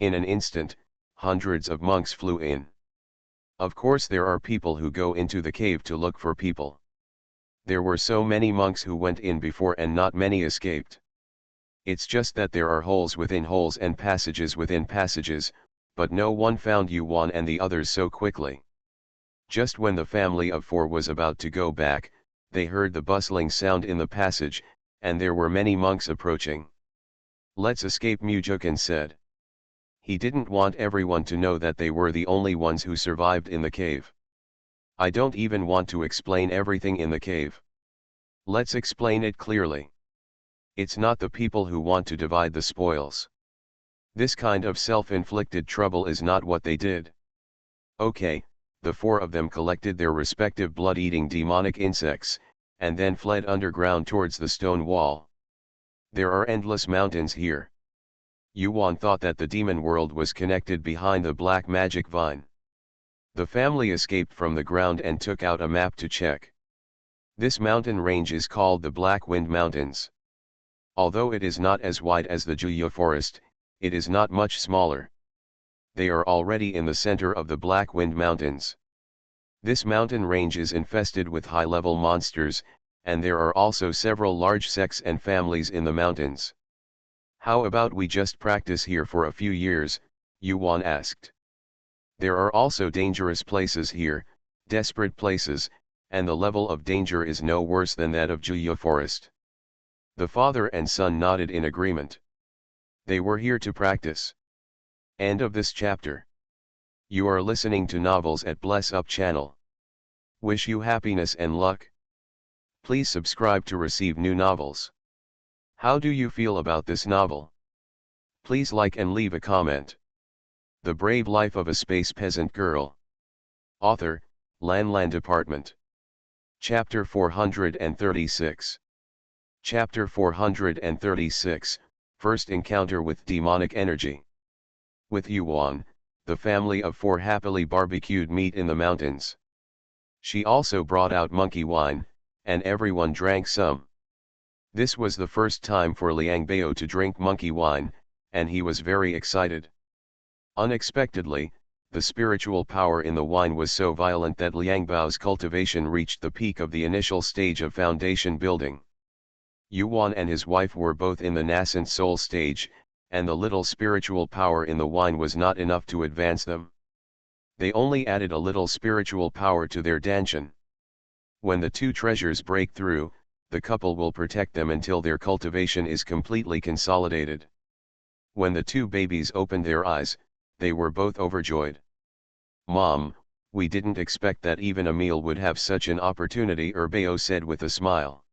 In an instant, hundreds of monks flew in. Of course there are people who go into the cave to look for people. There were so many monks who went in before and not many escaped. It's just that there are holes within holes and passages within passages, but no one found Yuan and the others so quickly. Just when the family of four was about to go back, they heard the bustling sound in the passage, and there were many monks approaching. "Let's escape," Mujukin said. He didn't want everyone to know that they were the only ones who survived in the cave. "I don't even want to explain everything in the cave. Let's explain it clearly. It's not the people who want to divide the spoils. This kind of self-inflicted trouble is not what they did." Okay, the four of them collected their respective blood-eating demonic insects, and then fled underground towards the stone wall. There are endless mountains here. Yuan thought that the demon world was connected behind the black magic vine. The family escaped from the ground and took out a map to check. This mountain range is called the Black Wind Mountains. Although it is not as wide as the Juya forest, it is not much smaller. They are already in the center of the Black Wind Mountains. This mountain range is infested with high-level monsters, and there are also several large sects and families in the mountains. "How about we just practice here for a few years?" Yuan asked. "There are also dangerous places here, desperate places, and the level of danger is no worse than that of Juya Forest." The father and son nodded in agreement. They were here to practice. End of this chapter. You are listening to Novels at Bless Up channel. Wish you happiness and luck. Please subscribe to receive new novels. How do you feel about this novel? Please like and leave a comment. The Brave Life of a Space Peasant Girl. Author, Lan Department. Chapter 436. Chapter 436, First Encounter with Demonic Energy. With Yuan, the family of four happily barbecued meat in the mountains. She also brought out monkey wine, and everyone drank some. This was the first time for Liang Bao to drink monkey wine, and he was very excited. Unexpectedly, the spiritual power in the wine was so violent that Liang Bao's cultivation reached the peak of the initial stage of foundation building. Yuan and his wife were both in the nascent soul stage, and the little spiritual power in the wine was not enough to advance them. They only added a little spiritual power to their danshan. When the two treasures break through, the couple will protect them until their cultivation is completely consolidated. When the two babies opened their eyes, they were both overjoyed. "Mom, we didn't expect that even Emil would have such an opportunity," Bao said with a smile.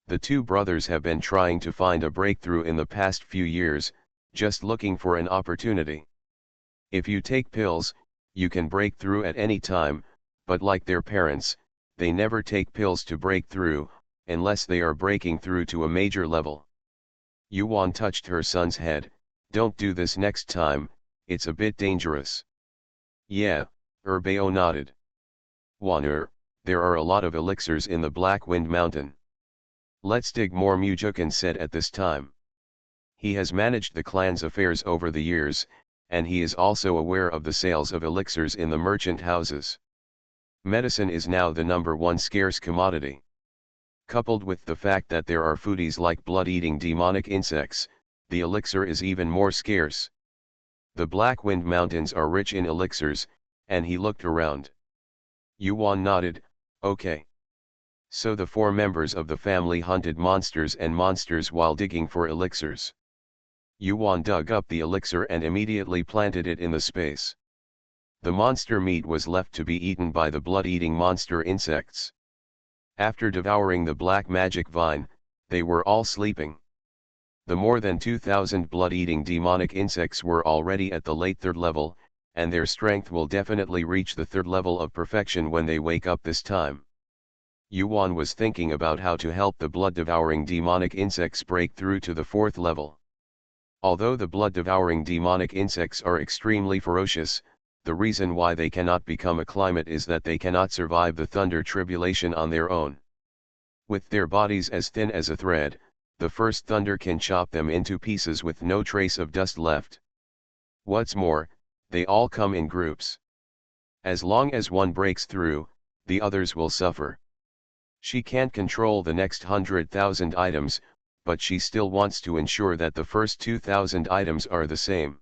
The two brothers have been trying to find a breakthrough in the past few years, just looking for an opportunity. If you take pills, you can break through at any time, but like their parents, they never take pills to break through, unless they are breaking through to a major level. Yuan touched her son's head. "Don't do this next time, it's a bit dangerous." "Yeah," Bao nodded. "Wan'er, there are a lot of elixirs in the Black Wind Mountain. Let's dig more," Mujukin said at this time. He has managed the clan's affairs over the years, and he is also aware of the sales of elixirs in the merchant houses. Medicine is now the #1 scarce commodity. Coupled with the fact that there are foodies like blood-eating demonic insects, the elixir is even more scarce. The Black Wind Mountains are rich in elixirs, and he looked around. Yuan nodded. "Okay." So the four members of the family hunted monsters while digging for elixirs. Yuan dug up the elixir and immediately planted it in the space. The monster meat was left to be eaten by the blood-eating monster insects. After devouring the black magic vine, they were all sleeping. The more than 2,000 blood-eating demonic insects were already at the late 3rd level, and their strength will definitely reach the 3rd level of perfection when they wake up this time. Yuan was thinking about how to help the blood-devouring demonic insects break through to the 4th level. Although the blood-devouring demonic insects are extremely ferocious, the reason why they cannot become a climate is that they cannot survive the thunder tribulation on their own. With their bodies as thin as a thread, the first thunder can chop them into pieces with no trace of dust left. What's more, they all come in groups. As long as one breaks through, the others will suffer. She can't control the next 100,000 items, but she still wants to ensure that the first 2,000 items are the same.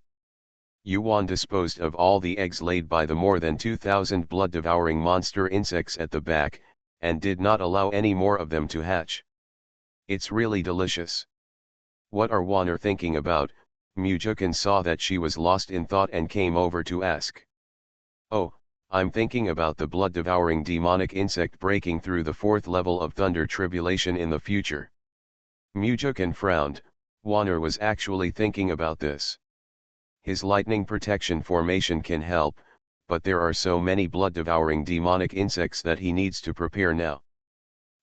Yuan disposed of all the eggs laid by the more than 2,000 blood-devouring monster insects at the back, and did not allow any more of them to hatch. It's really delicious. What are Waner thinking about? Mujukin saw that she was lost in thought and came over to ask. Oh, I'm thinking about the blood-devouring demonic insect breaking through the 4th level of Thunder Tribulation in the future. Mujukin frowned. Waner was actually thinking about this. His lightning protection formation can help, but there are so many blood-devouring demonic insects that he needs to prepare now.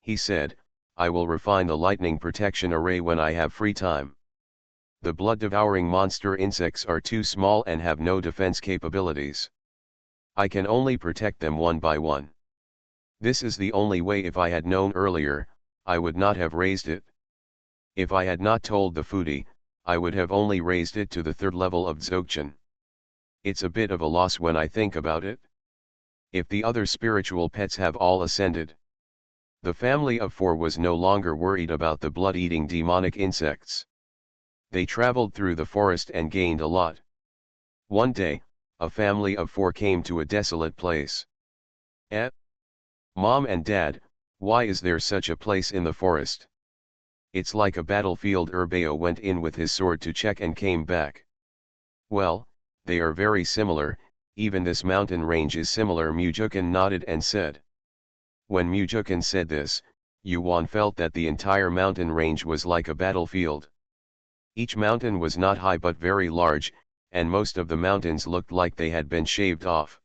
He said, I will refine the lightning protection array when I have free time. The blood-devouring monster insects are too small and have no defense capabilities. I can only protect them one by one. This is the only way. If I had known earlier, I would not have raised it. If I had not told the foodie, I would have only raised it to the 3rd level of Dzogchen. It's a bit of a loss when I think about it. If the other spiritual pets have all ascended. The family of 4 was no longer worried about the blood-eating demonic insects. They traveled through the forest and gained a lot. One day, a family of 4 came to a desolate place. Mom and Dad, why is there such a place in the forest? It's like a battlefield. Urbeo went in with his sword to check and came back. Well, they are very similar, even this mountain range is similar. Mujukin nodded and said. When Mujukin said this, Yuan felt that the entire mountain range was like a battlefield. Each mountain was not high but very large, and most of the mountains looked like they had been shaved off.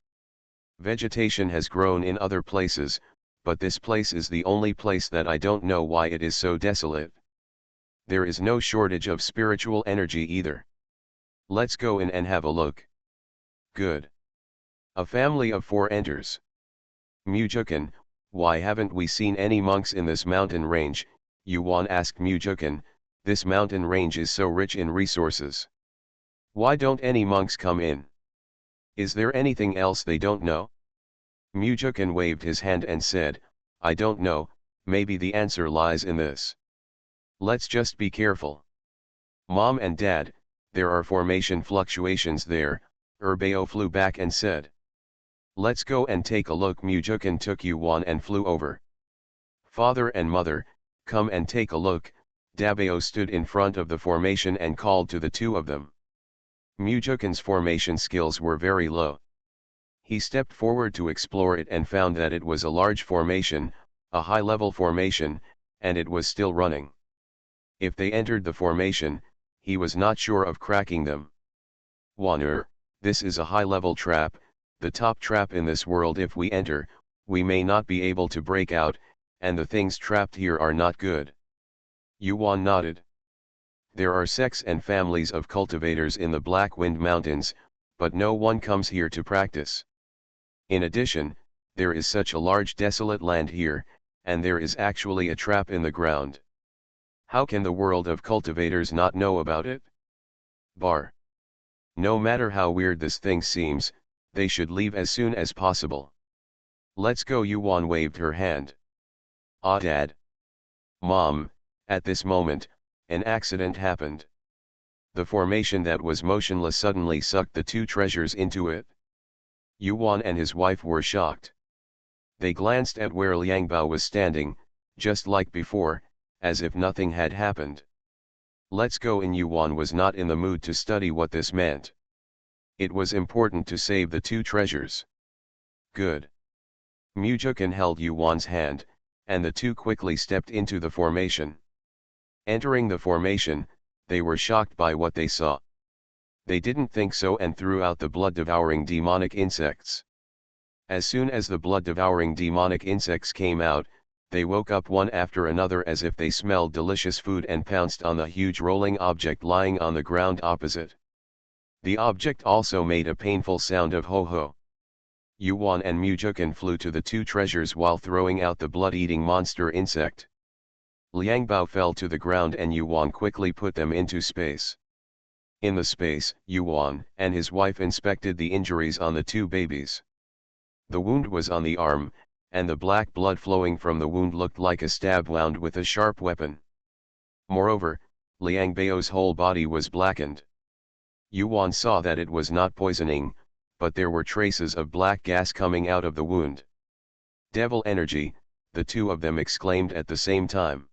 Vegetation has grown in other places, but this place is the only place that I don't know why it is so desolate. There is no shortage of spiritual energy either. Let's go in and have a look. Good. A family of 4 enters. Mujukin, why haven't we seen any monks in this mountain range? Yuan asked Mujukin, this mountain range is so rich in resources. Why don't any monks come in? Is there anything else they don't know? Mujukin waved his hand and said, I don't know, maybe the answer lies in this. Let's just be careful. Mom and Dad, there are formation fluctuations there, Urbeo flew back and said. Let's go and take a look. Mujukin took Yuan and flew over. Father and Mother, come and take a look. Dabeo stood in front of the formation and called to the 2 of them. Mujukin's formation skills were very low. He stepped forward to explore it and found that it was a large formation, a high-level formation, and it was still running. If they entered the formation, he was not sure of cracking them. Waner, this is a high-level trap, the top trap in this world. If we enter, we may not be able to break out, and the things trapped here are not good. Yuan nodded. There are sects and families of cultivators in the Black Wind Mountains, but no one comes here to practice. In addition, there is such a large desolate land here, and there is actually a trap in the ground. How can the world of cultivators not know about it? Bar. No matter how weird this thing seems, they should leave as soon as possible. Let's go. Yuan waved her hand. Ah, Dad. Mom, at this moment, an accident happened. The formation that was motionless suddenly sucked the 2 treasures into it. Yuan and his wife were shocked. They glanced at where Liangbao was standing, just like before, as if nothing had happened. Let's go in. Yuan was not in the mood to study what this meant. It was important to save the 2 treasures. Good. Mujukin held Yuan's hand, and the 2 quickly stepped into the formation. Entering the formation, they were shocked by what they saw. They didn't think so and threw out the blood-devouring demonic insects. As soon as the blood-devouring demonic insects came out, they woke up one after another as if they smelled delicious food and pounced on the huge rolling object lying on the ground opposite. The object also made a painful sound of ho-ho. Yuan and Mujukin flew to the 2 treasures while throwing out the blood-eating monster insect. Liangbao fell to the ground and Yuan quickly put them into space. In the space, Yuan and his wife inspected the injuries on the 2 babies. The wound was on the arm, and the black blood flowing from the wound looked like a stab wound with a sharp weapon. Moreover, Liang Bao's whole body was blackened. Yuan saw that it was not poisoning, but there were traces of black gas coming out of the wound. Devil energy, the two of them exclaimed at the same time.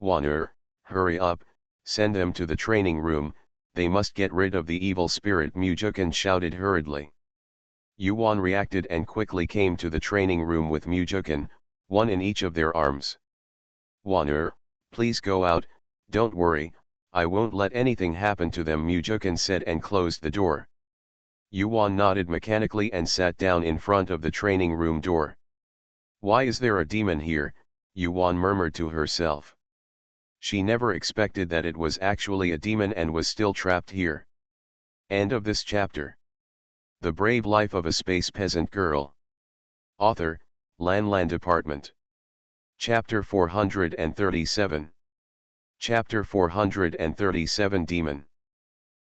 Waner, hurry up, send them to the training room, they must get rid of the evil spirit, Mujukan shouted hurriedly. Yuan reacted and quickly came to the training room with Mujukan, one in each of their arms. Waner, please go out, don't worry, I won't let anything happen to them, Mujukan said and closed the door. Yuan nodded mechanically and sat down in front of the training room door. Why is there a demon here? Yuan murmured to herself. She never expected that it was actually a demon and was still trapped here. End of this chapter. The Brave Life of a Space Peasant Girl. Author, Lan Department. Chapter 437. Chapter 437 Demon.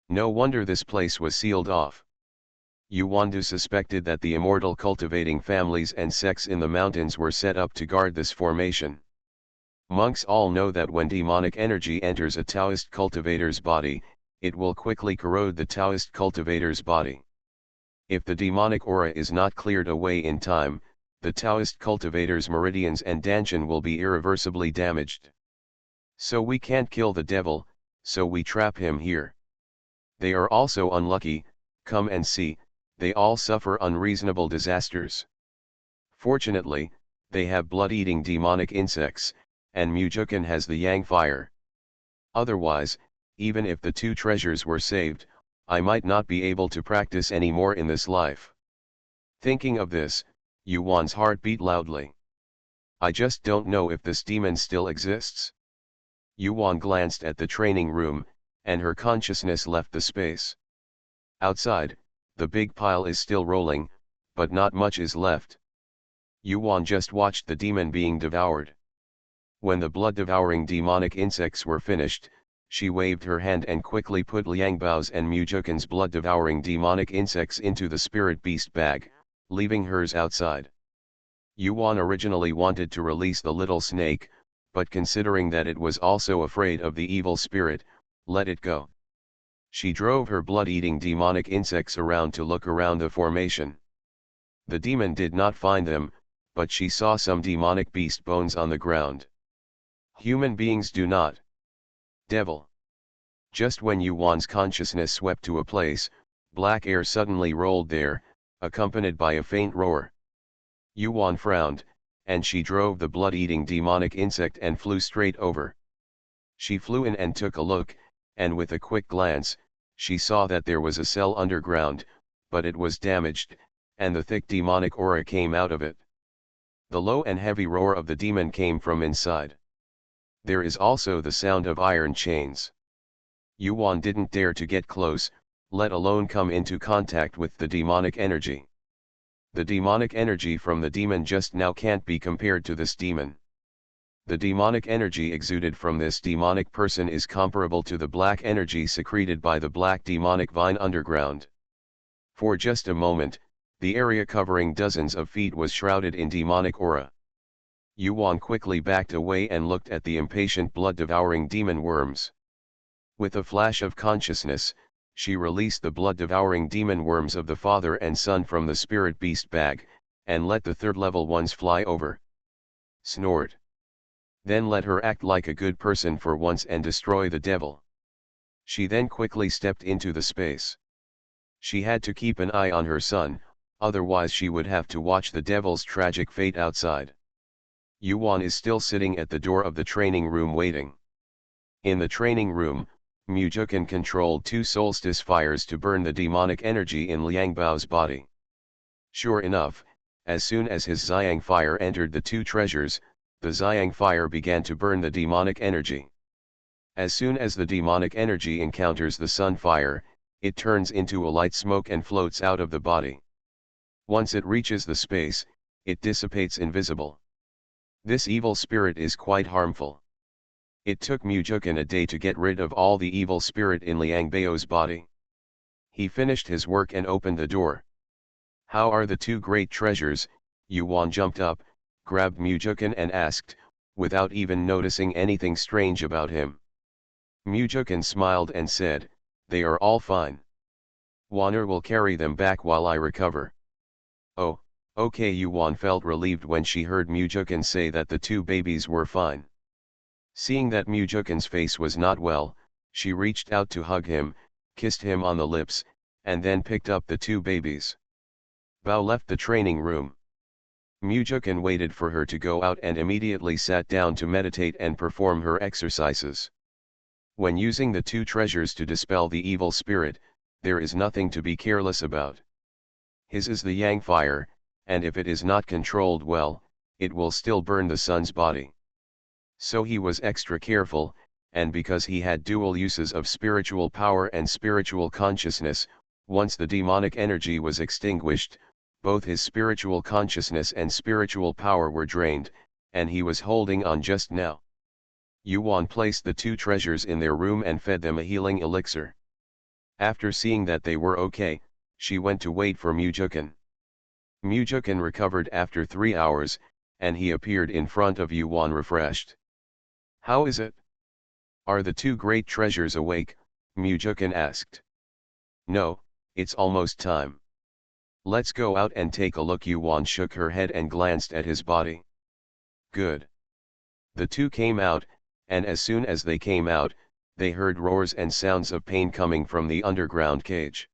No wonder this place was sealed off. Yuandu suspected that the immortal cultivating families and sects in the mountains were set up to guard this formation. Monks all know that when demonic energy enters a Taoist cultivator's body, it will quickly corrode the Taoist cultivator's body. If the demonic aura is not cleared away in time, the Taoist cultivator's meridians and dantian will be irreversibly damaged. So we can't kill the devil, so we trap him here. They are also unlucky, come and see, they all suffer unreasonable disasters. Fortunately, they have blood-eating demonic insects, and Mujukan has the yang fire. Otherwise, even if the two treasures were saved, I might not be able to practice any more in this life. Thinking of this, Yuan's heart beat loudly. I just don't know if this demon still exists. Yuan glanced at the training room, and her consciousness left the space. Outside, the big pile is still rolling, but not much is left. Yuan just watched the demon being devoured. When the blood-devouring demonic insects were finished, she waved her hand and quickly put Liang Bao's and Mujukan's blood-devouring demonic insects into the spirit beast bag, leaving hers outside. Yuan originally wanted to release the little snake, but considering that it was also afraid of the evil spirit, let it go. She drove her blood-eating demonic insects around to look around the formation. The demon did not find them, but she saw some demonic beast bones on the ground. Human beings do not. Devil. Just when Yuan's consciousness swept to a place, black air suddenly rolled there, accompanied by a faint roar. Yuan frowned, and she drove the blood-eating demonic insect and flew straight over. She flew in and took a look, and with a quick glance, she saw that there was a cell underground, but it was damaged, and the thick demonic aura came out of it. The low and heavy roar of the demon came from inside. There is also the sound of iron chains. Yuan didn't dare to get close, let alone come into contact with the demonic energy. The demonic energy from the demon just now can't be compared to this demon. The demonic energy exuded from this demonic person is comparable to the black energy secreted by the black demonic vine underground. For just a moment, the area covering dozens of feet was shrouded in demonic aura. Yuan quickly backed away and looked at the impatient blood-devouring demon worms. With a flash of consciousness, she released the blood-devouring demon worms of the father and son from the spirit beast bag, and let the third-level ones fly over. Snort. Then let her act like a good person for once and destroy the devil. She then quickly stepped into the space. She had to keep an eye on her son, otherwise she would have to watch the devil's tragic fate outside. Yuan is still sitting at the door of the training room waiting. In the training room, Mujukan controlled two solstice fires to burn the demonic energy in Liang Bao's body. Sure enough, as soon as his Xiang fire entered the two treasures, the Xiang fire began to burn the demonic energy. As soon as the demonic energy encounters the sun fire, it turns into a light smoke and floats out of the body. Once it reaches the space, it dissipates invisible. This evil spirit is quite harmful. It took Mujukan a day to get rid of all the evil spirit in Liang Bao's body. He finished his work and opened the door. How are the two great treasures? Yuan jumped up, grabbed Mujukan and asked, without even noticing anything strange about him. Mujukan smiled and said, they are all fine. Waner will carry them back while I recover. Oh, okay. Yuan felt relieved when she heard Mujukan say that the two babies were fine. Seeing that Mujukan's face was not well, she reached out to hug him, kissed him on the lips, and then picked up the two babies. Bao left the training room. Mujukan waited for her to go out and immediately sat down to meditate and perform her exercises. When using the two treasures to dispel the evil spirit, there is nothing to be careless about. His is the yang fire, and if it is not controlled well, it will still burn the sun's body. So he was extra careful, and because he had dual uses of spiritual power and spiritual consciousness, once the demonic energy was extinguished, both his spiritual consciousness and spiritual power were drained, and he was holding on just now. Yuan placed the two treasures in their room and fed them a healing elixir. After seeing that they were okay, she went to wait for Mujukan. Mujukan recovered after 3 hours, and he appeared in front of Yuan refreshed. How is it? Are the two great treasures awake? Mujukan asked. No, it's almost time. Let's go out and take a look. Yuan shook her head and glanced at his body. Good. The two came out, and as soon as they came out, they heard roars and sounds of pain coming from the underground cage.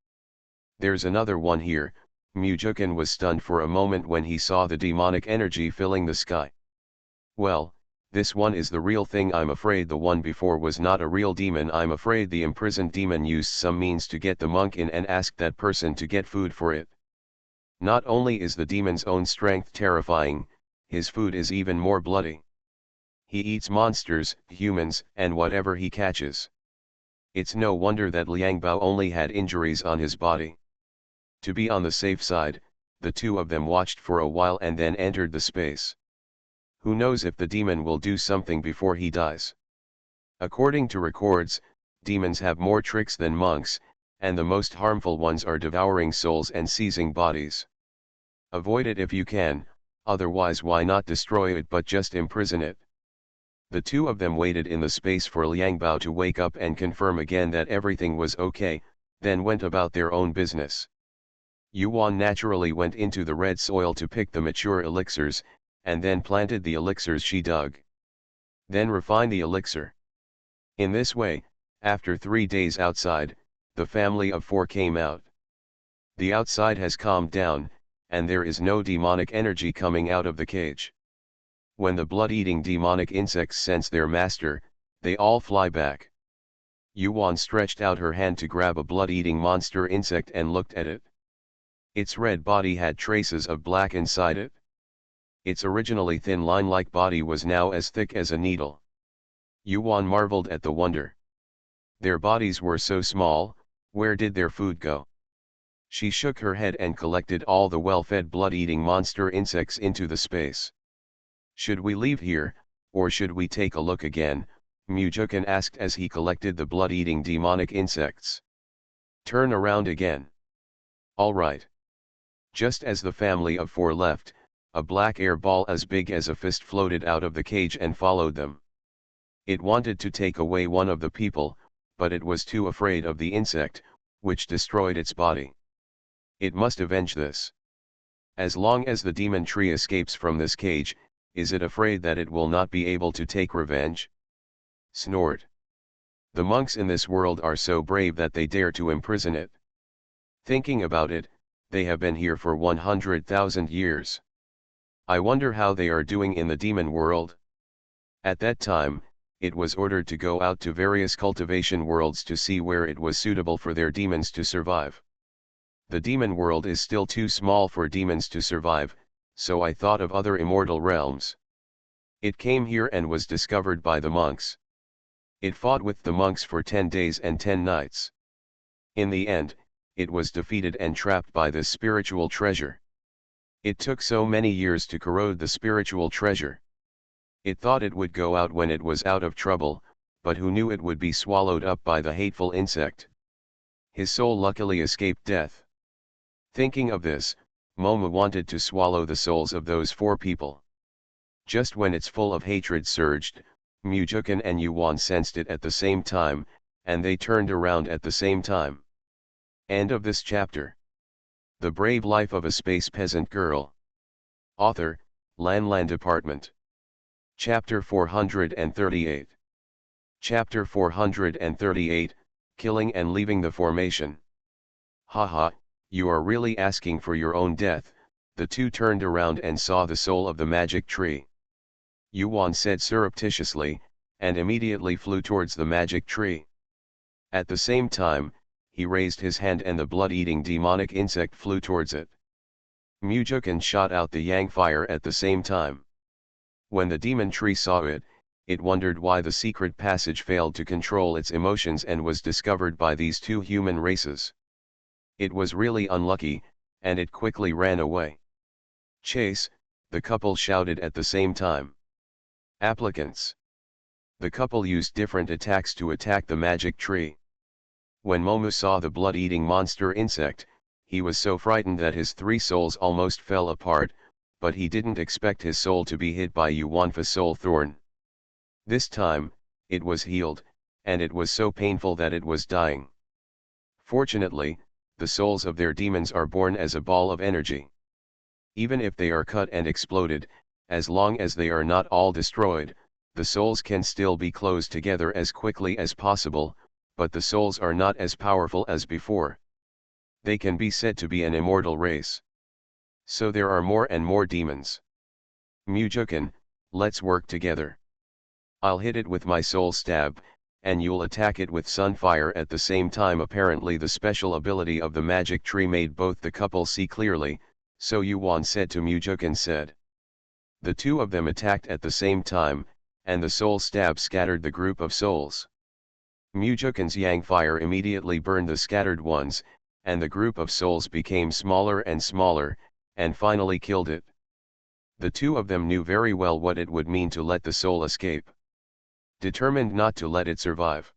There's another one here. Mujukan was stunned for a moment when he saw the demonic energy filling the sky. Well, this one is the real thing. I'm afraid the one before was not a real demon. I'm afraid the imprisoned demon used some means to get the monk in and asked that person to get food for it. Not only is the demon's own strength terrifying, his food is even more bloody. He eats monsters, humans, and whatever he catches. It's no wonder that Liang Bao only had injuries on his body. To be on the safe side, the two of them watched for a while and then entered the space. Who knows if the demon will do something before he dies. According to records, demons have more tricks than monks, and the most harmful ones are devouring souls and seizing bodies. Avoid it if you can, otherwise why not destroy it but just imprison it. The two of them waited in the space for Liang Bao to wake up and confirm again that everything was okay, then went about their own business. Yuan naturally went into the red soil to pick the mature elixirs, and then planted the elixirs she dug. Then refined the elixir. In this way, after 3 days outside, the family of 4 came out. The outside has calmed down, and there is no demonic energy coming out of the cage. When the blood-eating demonic insects sense their master, they all fly back. Yuan stretched out her hand to grab a blood-eating monster insect and looked at it. Its red body had traces of black inside it. Its originally thin line-like body was now as thick as a needle. Yuan marveled at the wonder. Their bodies were so small, where did their food go? She shook her head and collected all the well-fed blood-eating monster insects into the space. Should we leave here, or should we take a look again? Mujukan asked as he collected the blood-eating demonic insects. Turn around again. All right. Just as the family of 4 left, a black air ball as big as a fist floated out of the cage and followed them. It wanted to take away one of the people, but it was too afraid of the insect, which destroyed its body. It must avenge this. As long as the demon tree escapes from this cage, is it afraid that it will not be able to take revenge? Snort. The monks in this world are so brave that they dare to imprison it. Thinking about it, they have been here for 100,000 years. I wonder how they are doing in the demon world. At that time, it was ordered to go out to various cultivation worlds to see where it was suitable for their demons to survive. The demon world is still too small for demons to survive, so I thought of other immortal realms. It came here and was discovered by the monks. It fought with the monks for 10 days and 10 nights. In the end, it was defeated and trapped by this spiritual treasure. It took so many years to corrode the spiritual treasure. It thought it would go out when it was out of trouble, but who knew it would be swallowed up by the hateful insect. His soul luckily escaped death. Thinking of this, Momo wanted to swallow the souls of those four people. Just when its full of hatred surged, Mujukan and Yuan sensed it at the same time, and they turned around at the same time. End of this chapter. The Brave Life of a Space Peasant Girl. Author, Lan Department. Chapter 438. Chapter 438, Killing and Leaving the Formation. Haha, you are really asking for your own death. The two turned around and saw the soul of the magic tree. Yuan said surreptitiously, and immediately flew towards the magic tree. At the same time, he raised his hand and the blood-eating demonic insect flew towards it. Mujukan shot out the yang fire at the same time. When the demon tree saw it, it wondered why the secret passage failed to control its emotions and was discovered by these two human races. It was really unlucky, and it quickly ran away. Chase, the couple shouted at the same time. Applicants. The couple used different attacks to attack the magic tree. When Momo saw the blood-eating monster insect, he was so frightened that his three souls almost fell apart, but he didn't expect his soul to be hit by Yuanfa's soul thorn. This time, it was healed, and it was so painful that it was dying. Fortunately, the souls of their demons are born as a ball of energy. Even if they are cut and exploded, as long as they are not all destroyed, the souls can still be closed together as quickly as possible, but the souls are not as powerful as before. They can be said to be an immortal race. So there are more and more demons. Mujukan, let's work together. I'll hit it with my soul stab, and you'll attack it with sunfire at the same time. Apparently the special ability of the magic tree made both the couple see clearly, so Yuan said to Mujukan said. The two of them attacked at the same time, and the soul stab scattered the group of souls. Mujukan's yang fire immediately burned the scattered ones, and the group of souls became smaller and smaller, and finally killed it. The two of them knew very well what it would mean to let the soul escape. Determined not to let it survive.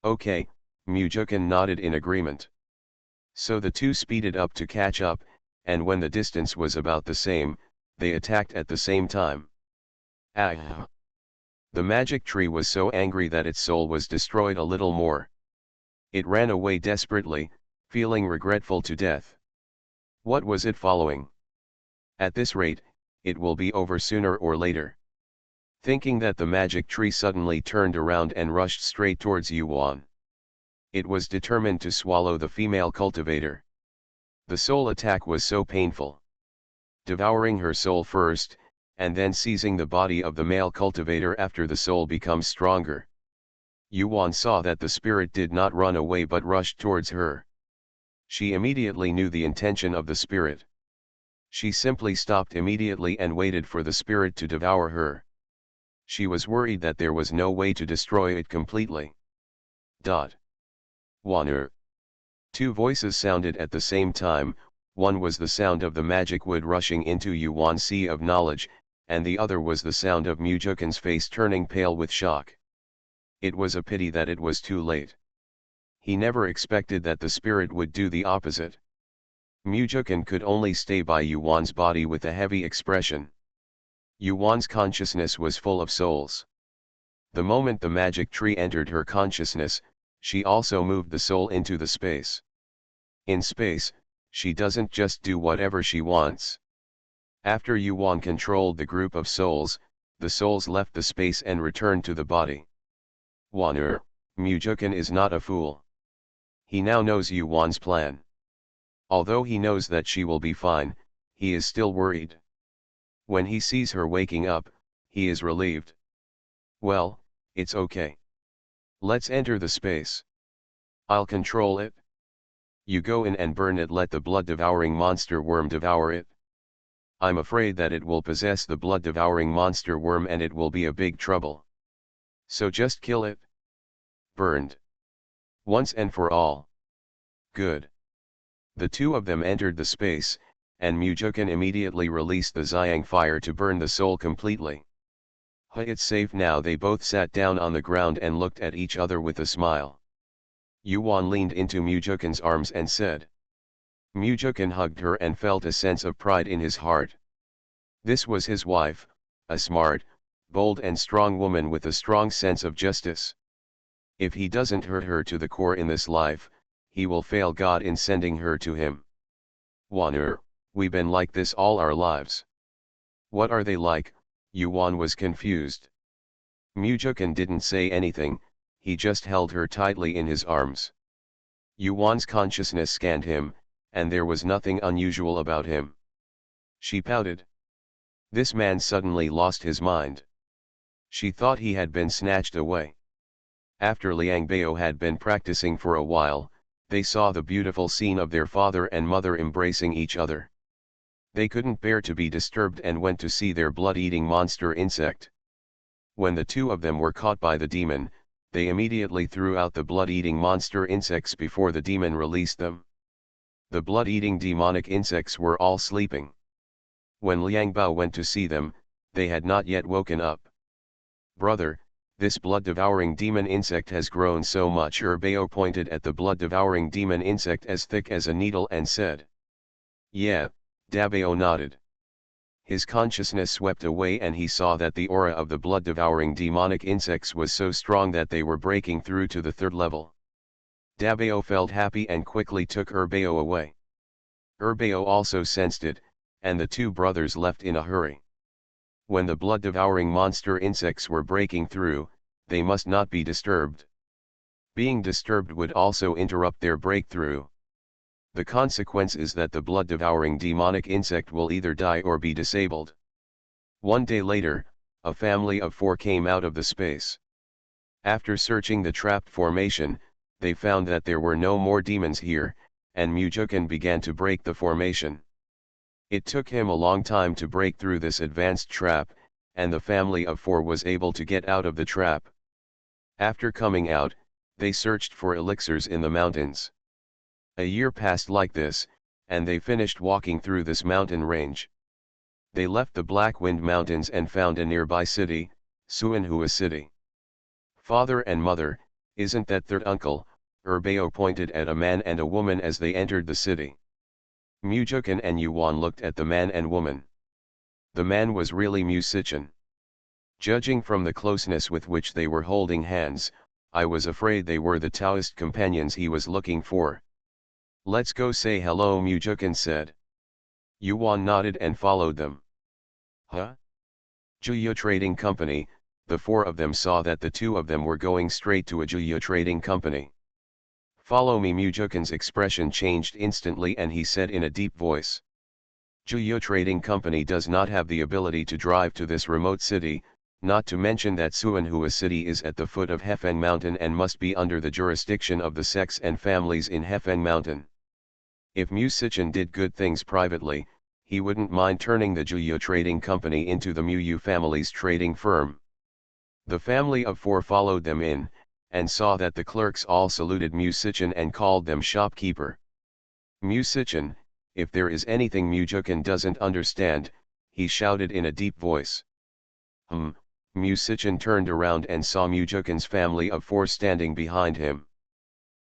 Okay, Mujukan nodded in agreement. So the two speeded up to catch up, and when the distance was about the same, they attacked at the same time. Ah! The magic tree was so angry that its soul was destroyed a little more. It ran away desperately, feeling regretful to death. What was it following? At this rate, it will be over sooner or later. Thinking that, the magic tree suddenly turned around and rushed straight towards Yuan. It was determined to swallow the female cultivator. The soul attack was so painful. Devouring her soul first, and then seizing the body of the male cultivator after the soul becomes stronger. Yuan saw that the spirit did not run away but rushed towards her. She immediately knew the intention of the spirit. She simply stopped immediately and waited for the spirit to devour her. She was worried that there was no way to destroy it completely. Waner. Two voices sounded at the same time. One was the sound of the magic wood rushing into Yuan's sea of knowledge, and the other was the sound of Mujukan's face turning pale with shock. It was a pity that it was too late. He never expected that the spirit would do the opposite. Mujukan could only stay by Yuan's body with a heavy expression. Yuan's consciousness was full of souls. The moment the magic tree entered her consciousness, she also moved the soul into the space. In space, she doesn't just do whatever she wants. After Yuan controlled the group of souls, the souls left the space and returned to the body. Waner, Mujukan is not a fool. He now knows Yuan's plan. Although he knows that she will be fine, he is still worried. When he sees her waking up, he is relieved. Well, it's okay. Let's enter the space. I'll control it. You go in and burn it. Let the blood-devouring monster worm devour it. I'm afraid that it will possess the blood-devouring monster worm and it will be a big trouble. So just kill it. Burned. Once and for all. Good. The two of them entered the space, and Mujukan immediately released the Xiang fire to burn the soul completely. It's safe now. They both sat down on the ground and looked at each other with a smile. Yuan leaned into Mujukan's arms and said, Mujukin hugged her and felt a sense of pride in his heart. This was his wife, a smart, bold and strong woman with a strong sense of justice. If he doesn't hurt her to the core in this life, he will fail God in sending her to him. Wanner, we've been like this all our lives. What are they like? Yuan was confused. Mujukin didn't say anything, he just held her tightly in his arms. Yuan's consciousness scanned him, and there was nothing unusual about him. She pouted. This man suddenly lost his mind. She thought he had been snatched away. After Liang Bao had been practicing for a while, they saw the beautiful scene of their father and mother embracing each other. They couldn't bear to be disturbed and went to see their blood-eating monster insect. When the two of them were caught by the demon, they immediately threw out the blood-eating monster insects before the demon released them. The blood-eating demonic insects were all sleeping. When Liang Bao went to see them, they had not yet woken up. "Brother, this blood-devouring demon insect has grown so much." Bao pointed at the blood-devouring demon insect as thick as a needle and said. "Yeah," Dabao nodded. His consciousness swept away and he saw that the aura of the blood-devouring demonic insects was so strong that they were breaking through to the third level. Dabao felt happy and quickly took Bao away. Bao also sensed it, and the two brothers left in a hurry. When the blood-devouring monster insects were breaking through, they must not be disturbed. Being disturbed would also interrupt their breakthrough. The consequence is that the blood-devouring demonic insect will either die or be disabled. One day later, a family of 4 came out of the space. After searching the trapped formation, they found that there were no more demons here, and Mujukin began to break the formation. It took him a long time to break through this advanced trap, and the family of 4 was able to get out of the trap. After coming out, they searched for elixirs in the mountains. A year passed like this, and they finished walking through this mountain range. They left the Black Wind Mountains and found a nearby city, Suanhua City. "Father and mother, isn't that third uncle?" Bao pointed at a man and a woman as they entered the city. Mujukin and Yuan looked at the man and woman. The man was really Musician. Judging from the closeness with which they were holding hands, I was afraid they were the Taoist companions he was looking for. "Let's go say hello," Mujukin said. Yuan nodded and followed them. "Huh? Juya Trading Company." The 4 of them saw that the 2 of them were going straight to a Juya Trading Company. "Follow me." Mujukin's expression changed instantly and he said in a deep voice. "Juya Trading Company does not have the ability to drive to this remote city, not to mention that Suanhua City is at the foot of Hefeng Mountain and must be under the jurisdiction of the sects and families in Hefeng Mountain. If Musician did good things privately, he wouldn't mind turning the Juya Trading Company into the Mu family's trading firm." The family of 4 followed them in, and saw that the clerks all saluted Musician and called them shopkeeper. "Musician, if there is anything Mujukin doesn't understand," he shouted in a deep voice. Musician turned around and saw Mujukin's family of 4 standing behind him.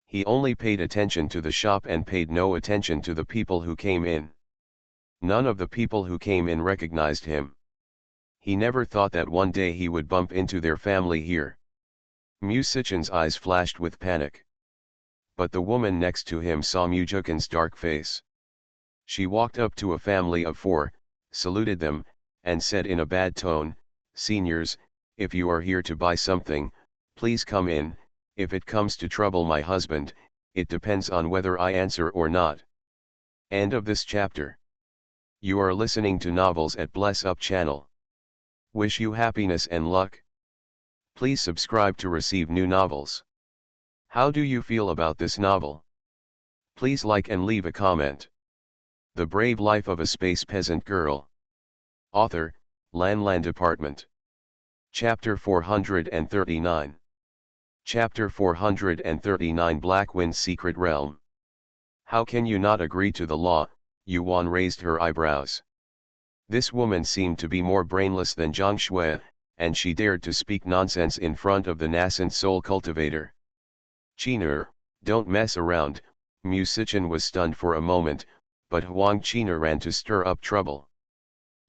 He only paid attention to the shop and paid no attention to the people who came in. None of the people who came in recognized him. He never thought that one day he would bump into their family here. Musician's eyes flashed with panic. But the woman next to him saw Mujukin's dark face. She walked up to a family of 4, saluted them, and said in a bad tone, "Seniors, if you are here to buy something, please come in. If it comes to trouble my husband, it depends on whether I answer or not." End of this chapter. You are listening to Novels at Bless Up channel. Wish you happiness and luck. Please subscribe to receive new novels. How do you feel about this novel? Please like and leave a comment. The Brave Life of a Space Peasant Girl. Author, Lan Department. Chapter 439. Chapter 439 Blackwind's Secret Realm. How can you not agree to the law? Yuan raised her eyebrows. This woman seemed to be more brainless than Zhang Shui, and she dared to speak nonsense in front of the nascent soul cultivator. "Chiner, don't mess around." Musician was stunned for a moment, but Huang Qina ran to stir up trouble.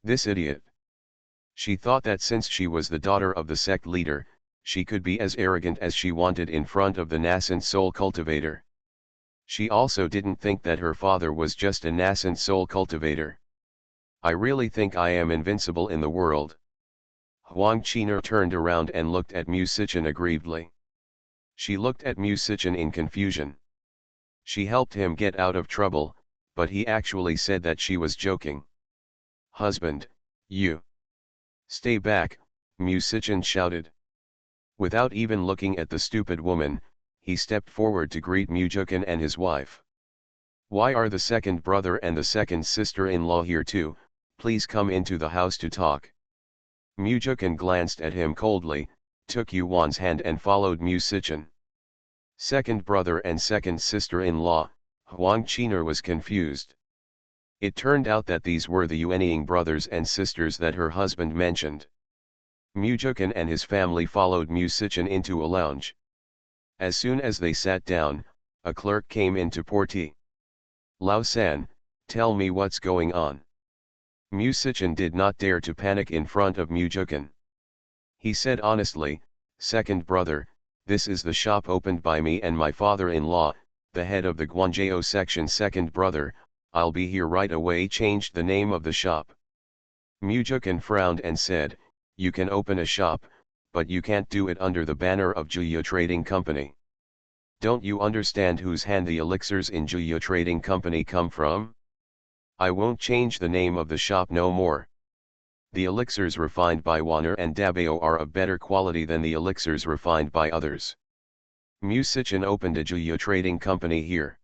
This idiot! She thought that since she was the daughter of the sect leader, she could be as arrogant as she wanted in front of the nascent soul cultivator. She also didn't think that her father was just a nascent soul cultivator. I really think I am invincible in the world. Huang Qina turned around and looked at Mu Sichen aggrievedly. She looked at Mu Sichen in confusion. She helped him get out of trouble, but he actually said that she was joking. Husband, you! Stay back, Mu Sichen shouted. Without even looking at the stupid woman, he stepped forward to greet Mu Jukan and his wife. Why are the second brother and the second sister-in-law here too? Please come into the house to talk. Mu Jukan glanced at him coldly, took Yuan's hand and followed Mu Sichen. Second brother and second sister-in-law, Huang Qina was confused. It turned out that these were the Yuanying brothers and sisters that her husband mentioned. Mu Jukan and his family followed Mu Sichen into a lounge. As soon as they sat down, a clerk came in to pour tea. Lao San, tell me what's going on. Mu Sichen did not dare to panic in front of Mu Jukan. He said honestly, second brother, this is the shop opened by me and my father-in-law, the head of the Guanzhou section. Second brother, I'll be here right away. Changed the name of the shop. Mu Jukan frowned and said, you can open a shop, but you can't do it under the banner of Juya Trading Company. Don't you understand whose hand the elixirs in Juya Trading Company come from? I won't change the name of the shop no more. The elixirs refined by Wanner and Dabao are of better quality than the elixirs refined by others. Mu Sichen opened a Juya Trading Company here.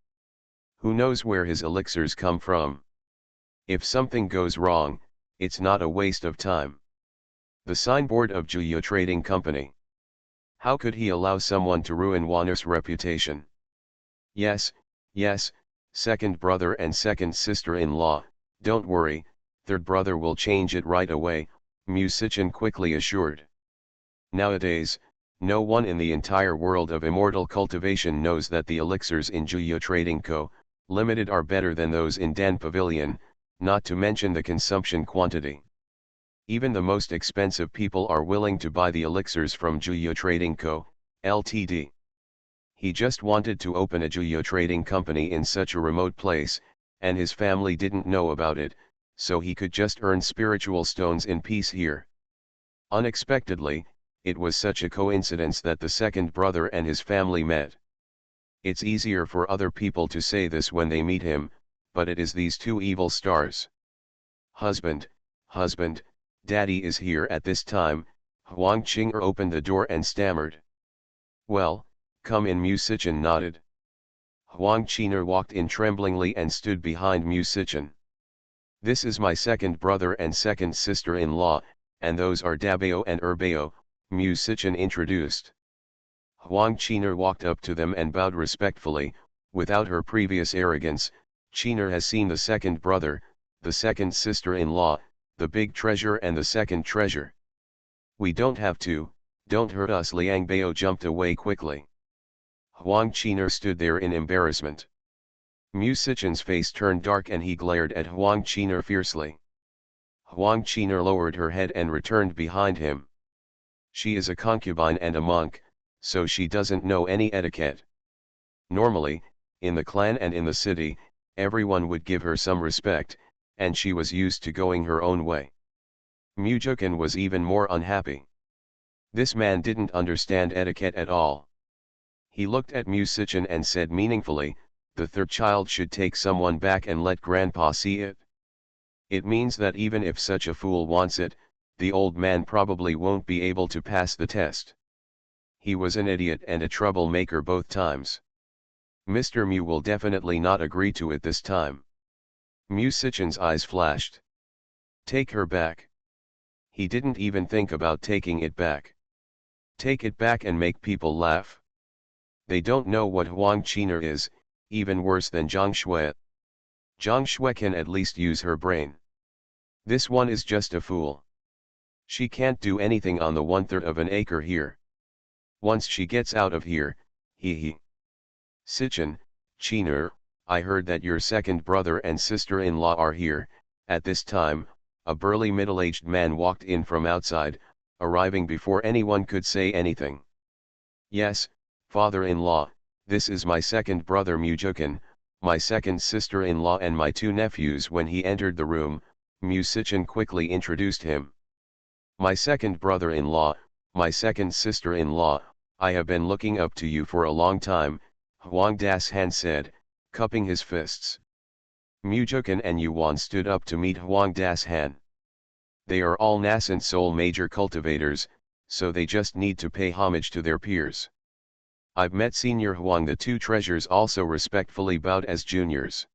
Who knows where his elixirs come from? If something goes wrong, it's not a waste of time. The signboard of Juya Trading Company. How could he allow someone to ruin Wanner's reputation? Yes, yes, second brother and second sister-in-law, don't worry, third brother will change it right away, Mu Sichen quickly assured. Nowadays, no one in the entire world of immortal cultivation knows that the elixirs in Juya Trading Co. Limited are better than those in Dan Pavilion, not to mention the consumption quantity. Even the most expensive people are willing to buy the elixirs from Juya Trading Co., Ltd. He just wanted to open a Juya Trading Company in such a remote place, and his family didn't know about it, so he could just earn spiritual stones in peace here. Unexpectedly, it was such a coincidence that the second brother and his family met. It's easier for other people to say this when they meet him, but it is these two evil stars. Husband, husband, Daddy is here at this time. Huang Qing'er opened the door and stammered. Well, come in. Mu Sichen nodded. Huang Qing'er walked in tremblingly and stood behind Mu Sichen. This is my second brother and second sister-in-law, and those are Dabao and Erbao, Mu Sichen introduced. Huang Qing'er walked up to them and bowed respectfully. Without her previous arrogance, Qing'er has seen the second brother, the second sister-in-law, the big treasure and the second treasure. We don't have to, don't hurt us. Liang Bao jumped away quickly. Huang Qing'er stood there in embarrassment. Mu Sichen's face turned dark and he glared at Huang Qing'er fiercely. Huang Qing'er lowered her head and returned behind him. She is a concubine and a monk, so she doesn't know any etiquette. Normally, in the clan and in the city, everyone would give her some respect, and she was used to going her own way. Mu Jukan was even more unhappy. This man didn't understand etiquette at all. He looked at Mu Sichen and said meaningfully, the third child should take someone back and let grandpa see it. It means that even if such a fool wants it, the old man probably won't be able to pass the test. He was an idiot and a troublemaker both times. Mr. Mu will definitely not agree to it this time. Mu Sichen's eyes flashed. Take her back. He didn't even think about taking it back. Take it back and make people laugh. They don't know what Huang Qing'er is, even worse than Zhang Shui. Zhang Shui can at least use her brain. This one is just a fool. She can't do anything on the 1/3 of an acre here. Once she gets out of here, he. Sichen, Qing'er, I heard that your second brother and sister-in-law are here." At this time, a burly middle-aged man walked in from outside, arriving before anyone could say anything. "Yes, father-in-law, this is my second brother Mujukin, my second sister-in-law and my two nephews." When he entered the room, Musichin quickly introduced him. "My second brother-in-law, my second sister-in-law, I have been looking up to you for a long time," Huang Das-han said, cupping his fists. Mujukin and Yuan stood up to meet Huang Das-han. They are all nascent soul major cultivators, so they just need to pay homage to their peers. "I've met Senior Huang." The two treasures also respectfully bowed as juniors.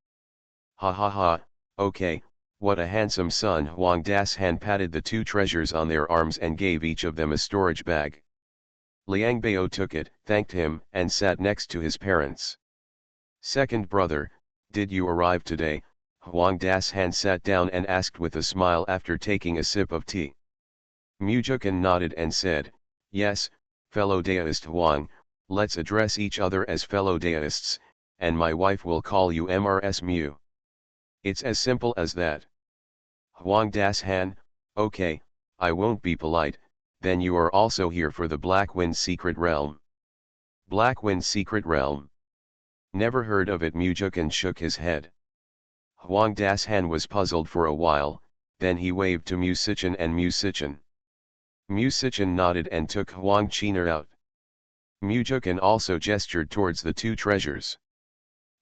"Ha ha ha, okay, what a handsome son." Huang Das-han patted the two treasures on their arms and gave each of them a storage bag. Liang Bao took it, thanked him, and sat next to his parents. "Second brother, did you arrive today?" Huang Das-han sat down and asked with a smile after taking a sip of tea. Mujukin nodded and said, "Yes, fellow Daoist Huang, let's address each other as fellow Daoists, and my wife will call you Mrs. Mu. It's as simple as that." Huang Das-han, "Okay, I won't be polite. Then you are also here for the Black Wind Secret Realm." "Black Wind Secret Realm? Never heard of it." Mujukin shook his head. Huang Das-han was puzzled for a while, then he waved to Musichin and Musichin. Musichin nodded and took Huang Qiner out. Mujukin also gestured towards the two treasures.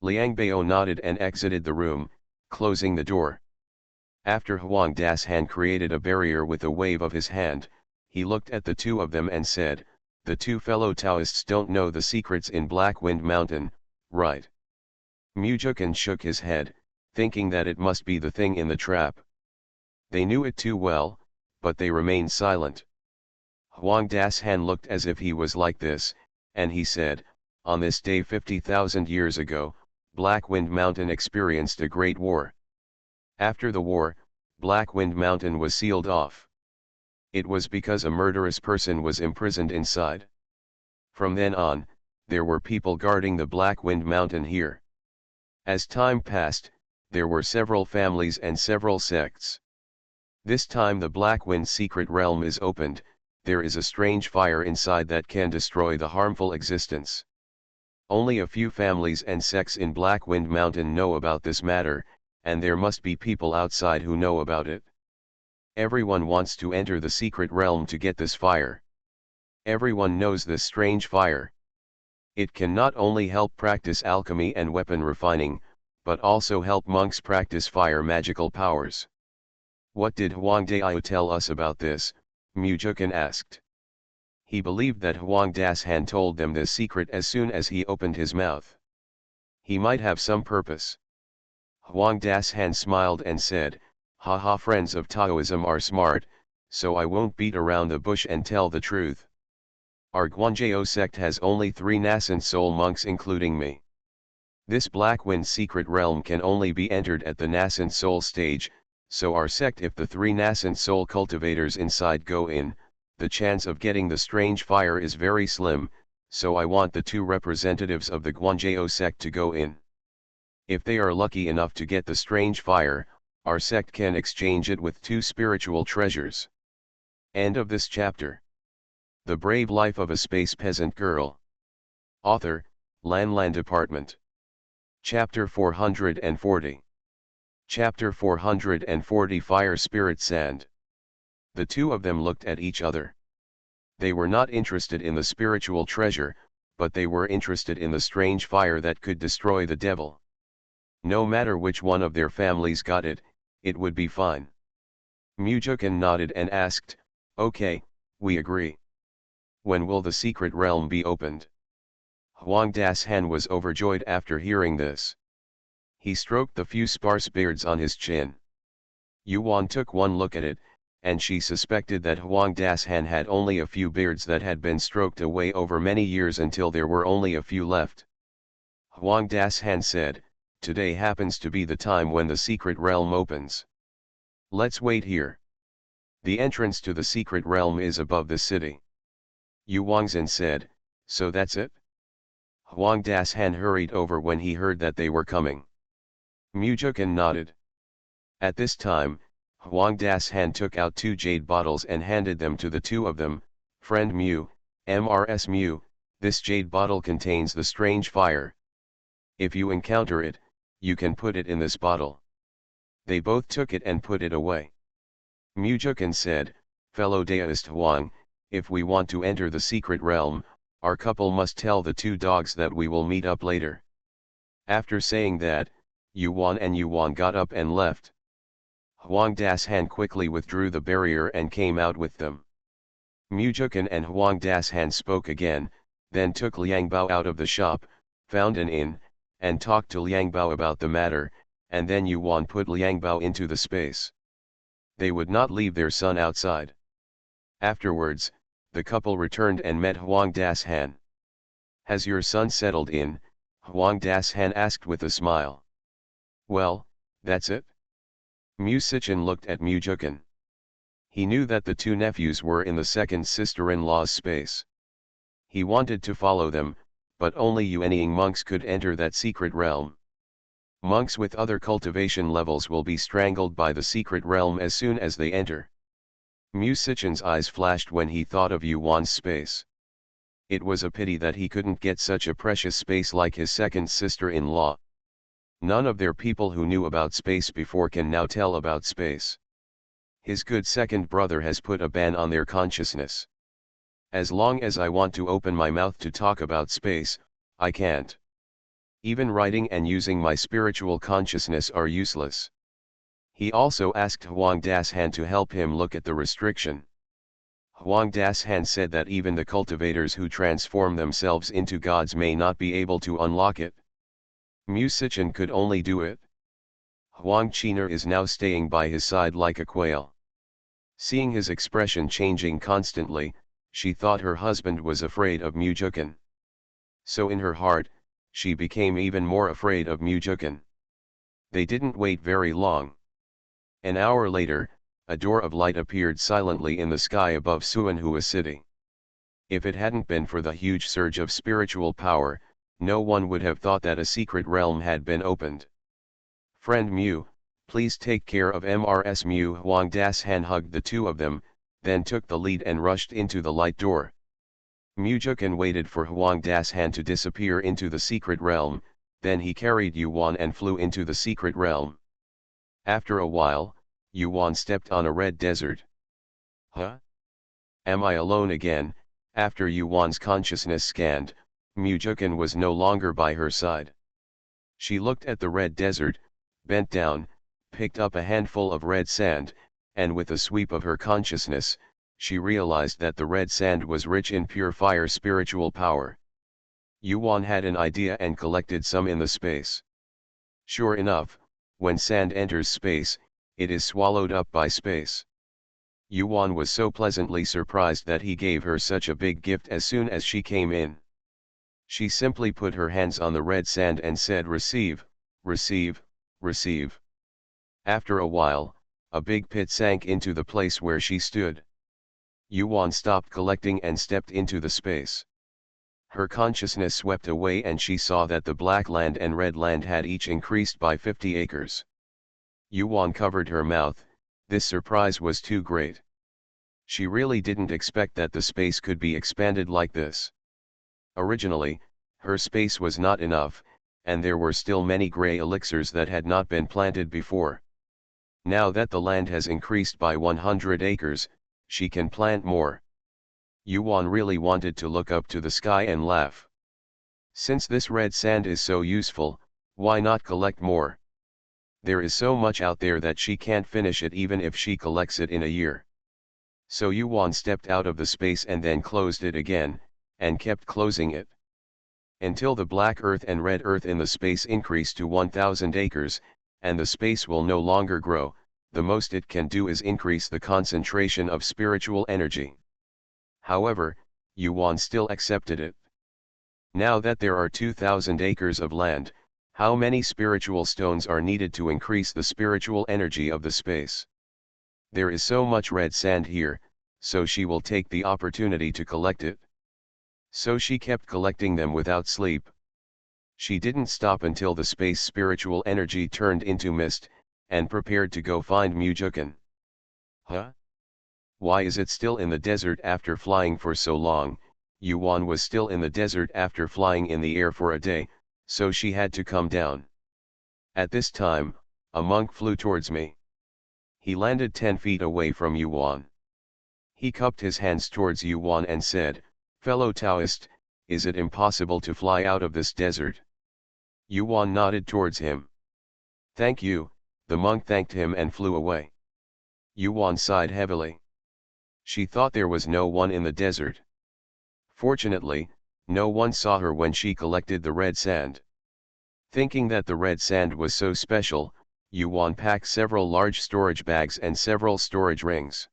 Liang Bao nodded and exited the room, closing the door. After Huang Das-han created a barrier with a wave of his hand, he looked at the two of them and said, "The two fellow Taoists don't know the secrets in Black Wind Mountain, right?" Mujukin shook his head, thinking that it must be the thing in the trap. They knew it too well, but they remained silent. Huang Das-han looked as if he was like this, and he said, "On this day 50,000 years ago, Black Wind Mountain experienced a great war. After the war, Black Wind Mountain was sealed off. It was because a murderous person was imprisoned inside. From then on, there were people guarding the Black Wind Mountain here. As time passed, there were several families and several sects. This time the Black Wind Secret Realm is opened. There is a strange fire inside that can destroy the harmful existence. Only a few families and sects in Black Wind Mountain know about this matter, and there must be people outside who know about it. Everyone wants to enter the secret realm to get this fire. Everyone knows this strange fire. It can not only help practice alchemy and weapon refining, but also help monks practice fire magical powers." "What did Huang Dao tell us about this?" Mujukin asked. "He believed that Huang Das-han told them this secret as soon as he opened his mouth. He might have some purpose." Huang Das-han smiled and said, "Haha, friends of Taoism are smart, so I won't beat around the bush and tell the truth. Our Guanzhou sect has only 3 nascent soul monks including me. This Black Wind Secret Realm can only be entered at the nascent soul stage, so our sect, if the 3 nascent soul cultivators inside go in, the chance of getting the strange fire is very slim, so I want the 2 representatives of the Guanzhou sect to go in. If they are lucky enough to get the strange fire, our sect can exchange it with 2 spiritual treasures." End of this chapter. The Brave Life of a Space Peasant Girl. Author, Lan Department. Chapter 440. Chapter 440 Fire Spirit Sand. The two of them looked at each other. They were not interested in the spiritual treasure, but they were interested in the strange fire that could destroy the devil. No matter which one of their families got it, it would be fine. Mujukin nodded and asked, "Okay, we agree. When will the secret realm be opened?" Huang Das-han was overjoyed after hearing this. He stroked the few sparse beards on his chin. Yuan took one look at it, and she suspected that Huang Das-han had only a few beards that had been stroked away over many years until there were only a few left. Huang Das-han said, "Today happens to be the time when the secret realm opens. Let's wait here. The entrance to the secret realm is above the city." Yu Wangzhen said, "So that's it?" Huang Das-han hurried over when he heard that they were coming. Mujukan nodded. At this time, Huang Das-han took out 2 jade bottles and handed them to the two of them. Friend Mu, Mrs. Mu, this jade bottle contains the strange fire. If you encounter it, you can put it in this bottle. They both took it and put it away. Mujukan said, fellow Daoist Huang, if we want to enter the secret realm, our couple must tell the 2 dogs that we will meet up later. After saying that, Yuan and Yuan got up and left. Huang Das-han quickly withdrew the barrier and came out with them. Mujukan and Huang Das-han spoke again, then took Liangbao out of the shop, found an inn, and talked to Liangbao about the matter, and then Yuan put Liangbao into the space. They would not leave their son outside. Afterwards, the couple returned and met Huang Das-han. Has your son settled in? Huang Das-han asked with a smile. Well, that's it. Mu Sichin looked at Mujukan. He knew that the 2 nephews were in the second sister-in-law's space. He wanted to follow them, but only Yuanying monks could enter that secret realm. Monks with other cultivation levels will be strangled by the secret realm as soon as they enter. Mu Sichin's eyes flashed when he thought of Yuan's space. It was a pity that he couldn't get such a precious space like his second sister-in-law. None of their people who knew about space before can now tell about space. His good second brother has put a ban on their consciousness. As long as I want to open my mouth to talk about space, I can't. Even writing and using my spiritual consciousness are useless. He also asked Huang Das-han to help him look at the restriction. Huang Das-han said that even the cultivators who transform themselves into gods may not be able to unlock it. Mu Sichin could only do it. Huang Qiner is now staying by his side like a quail. Seeing his expression changing constantly, she thought her husband was afraid of Mujukan. So in her heart, she became even more afraid of Mujukan. They didn't wait very long. An hour later, a door of light appeared silently in the sky above Suanhua city. If it hadn't been for the huge surge of spiritual power, no one would have thought that a secret realm had been opened. Friend Mu, please take care of Mrs. Mu. Huang Das-han hugged the 2 of them, then took the lead and rushed into the light door. Mujukan waited for Huang Das-han to disappear into the secret realm, then he carried Yuan and flew into the secret realm. After a while, Yuan stepped on a red desert. Huh? Am I alone again? After Yuan's consciousness scanned, Mujukan was no longer by her side. She looked at the red desert, bent down, picked up a handful of red sand, and with a sweep of her consciousness, she realized that the red sand was rich in pure fire spiritual power. Yuan had an idea and collected some in the space. Sure enough, when sand enters space, it is swallowed up by space. Yuan was so pleasantly surprised that he gave her such a big gift as soon as she came in. She simply put her hands on the red sand and said, receive, receive, receive. After a while, a big pit sank into the place where she stood. Yuan stopped collecting and stepped into the space. Her consciousness swept away and she saw that the black land and red land had each increased by 50 acres. Yuan covered her mouth, this surprise was too great. She really didn't expect that the space could be expanded like this. Originally, her space was not enough, and there were still many gray elixirs that had not been planted before. Now that the land has increased by 100 acres, she can plant more. Yuan really wanted to look up to the sky and laugh. Since this red sand is so useful, why not collect more? There is so much out there that she can't finish it even if she collects it in a year. So Yuan stepped out of the space and then closed it again, and kept closing it. Until the black earth and red earth in the space increase to 1000 acres, and the space will no longer grow, the most it can do is increase the concentration of spiritual energy. However, Yuan still accepted it. Now that there are 2000 acres of land, how many spiritual stones are needed to increase the spiritual energy of the space? There is so much red sand here, so she will take the opportunity to collect it. So she kept collecting them without sleep. She didn't stop until the space spiritual energy turned into mist, and prepared to go find Mujukan. Huh? Why is it still in the desert after flying for so long? Yuan was still in the desert after flying in the air for a day, so she had to come down. At this time, a monk flew towards me. He landed 10 feet away from Yuan. He cupped his hands towards Yuan and said, "Fellow Taoist, is it impossible to fly out of this desert?" Yuan nodded towards him. "Thank you," the monk thanked him and flew away. Yuan sighed heavily. She thought there was no one in the desert. Fortunately, no one saw her when she collected the red sand. Thinking that the red sand was so special, Yuan packed several large storage bags and several storage rings.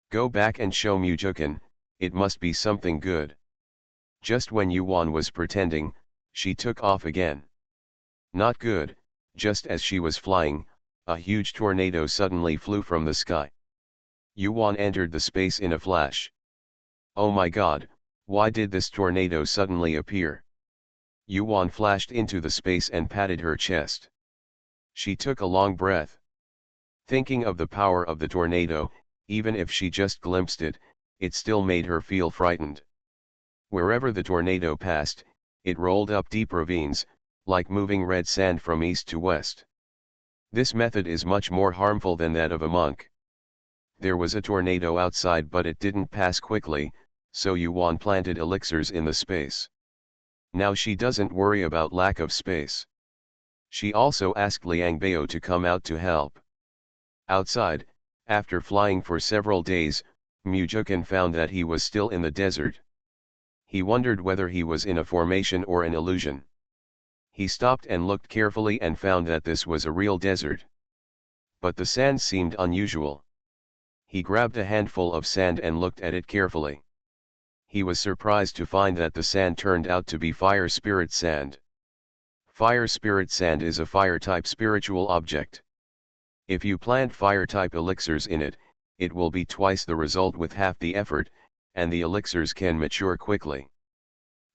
"Go back and show Mujukan, it must be something good." Just when Yuan was pretending, she took off again. Not good. Just as she was flying, a huge tornado suddenly flew from the sky. Yuan entered the space in a flash. "Oh my God, why did this tornado suddenly appear?" Yuan flashed into the space and patted her chest. She took a long breath. Thinking of the power of the tornado, even if she just glimpsed it, it still made her feel frightened. Wherever the tornado passed, it rolled up deep ravines, like moving red sand from east to west. This method is much more harmful than that of a monk. There was a tornado outside, but it didn't pass quickly, so Yuan planted elixirs in the space. Now she doesn't worry about lack of space. She also asked Liang Bao to come out to help. Outside, after flying for several days, Mujukan found that he was still in the desert. He wondered whether he was in a formation or an illusion. He stopped and looked carefully and found that this was a real desert. But the sand seemed unusual. He grabbed a handful of sand and looked at it carefully. He was surprised to find that the sand turned out to be fire spirit sand. Fire spirit sand is a fire-type spiritual object. If you plant fire-type elixirs in it, it will be twice the result with half the effort, and the elixirs can mature quickly.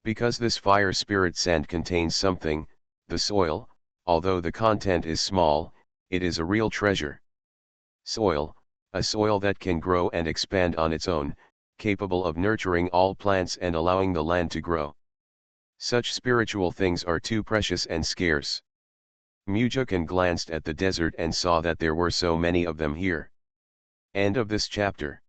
Because this fire spirit sand contains something, the soil, although the content is small, it is a real treasure. Soil, a soil that can grow and expand on its own, capable of nurturing all plants and allowing the land to grow. Such spiritual things are too precious and scarce. Mujukan glanced at the desert and saw that there were so many of them here. End of this chapter.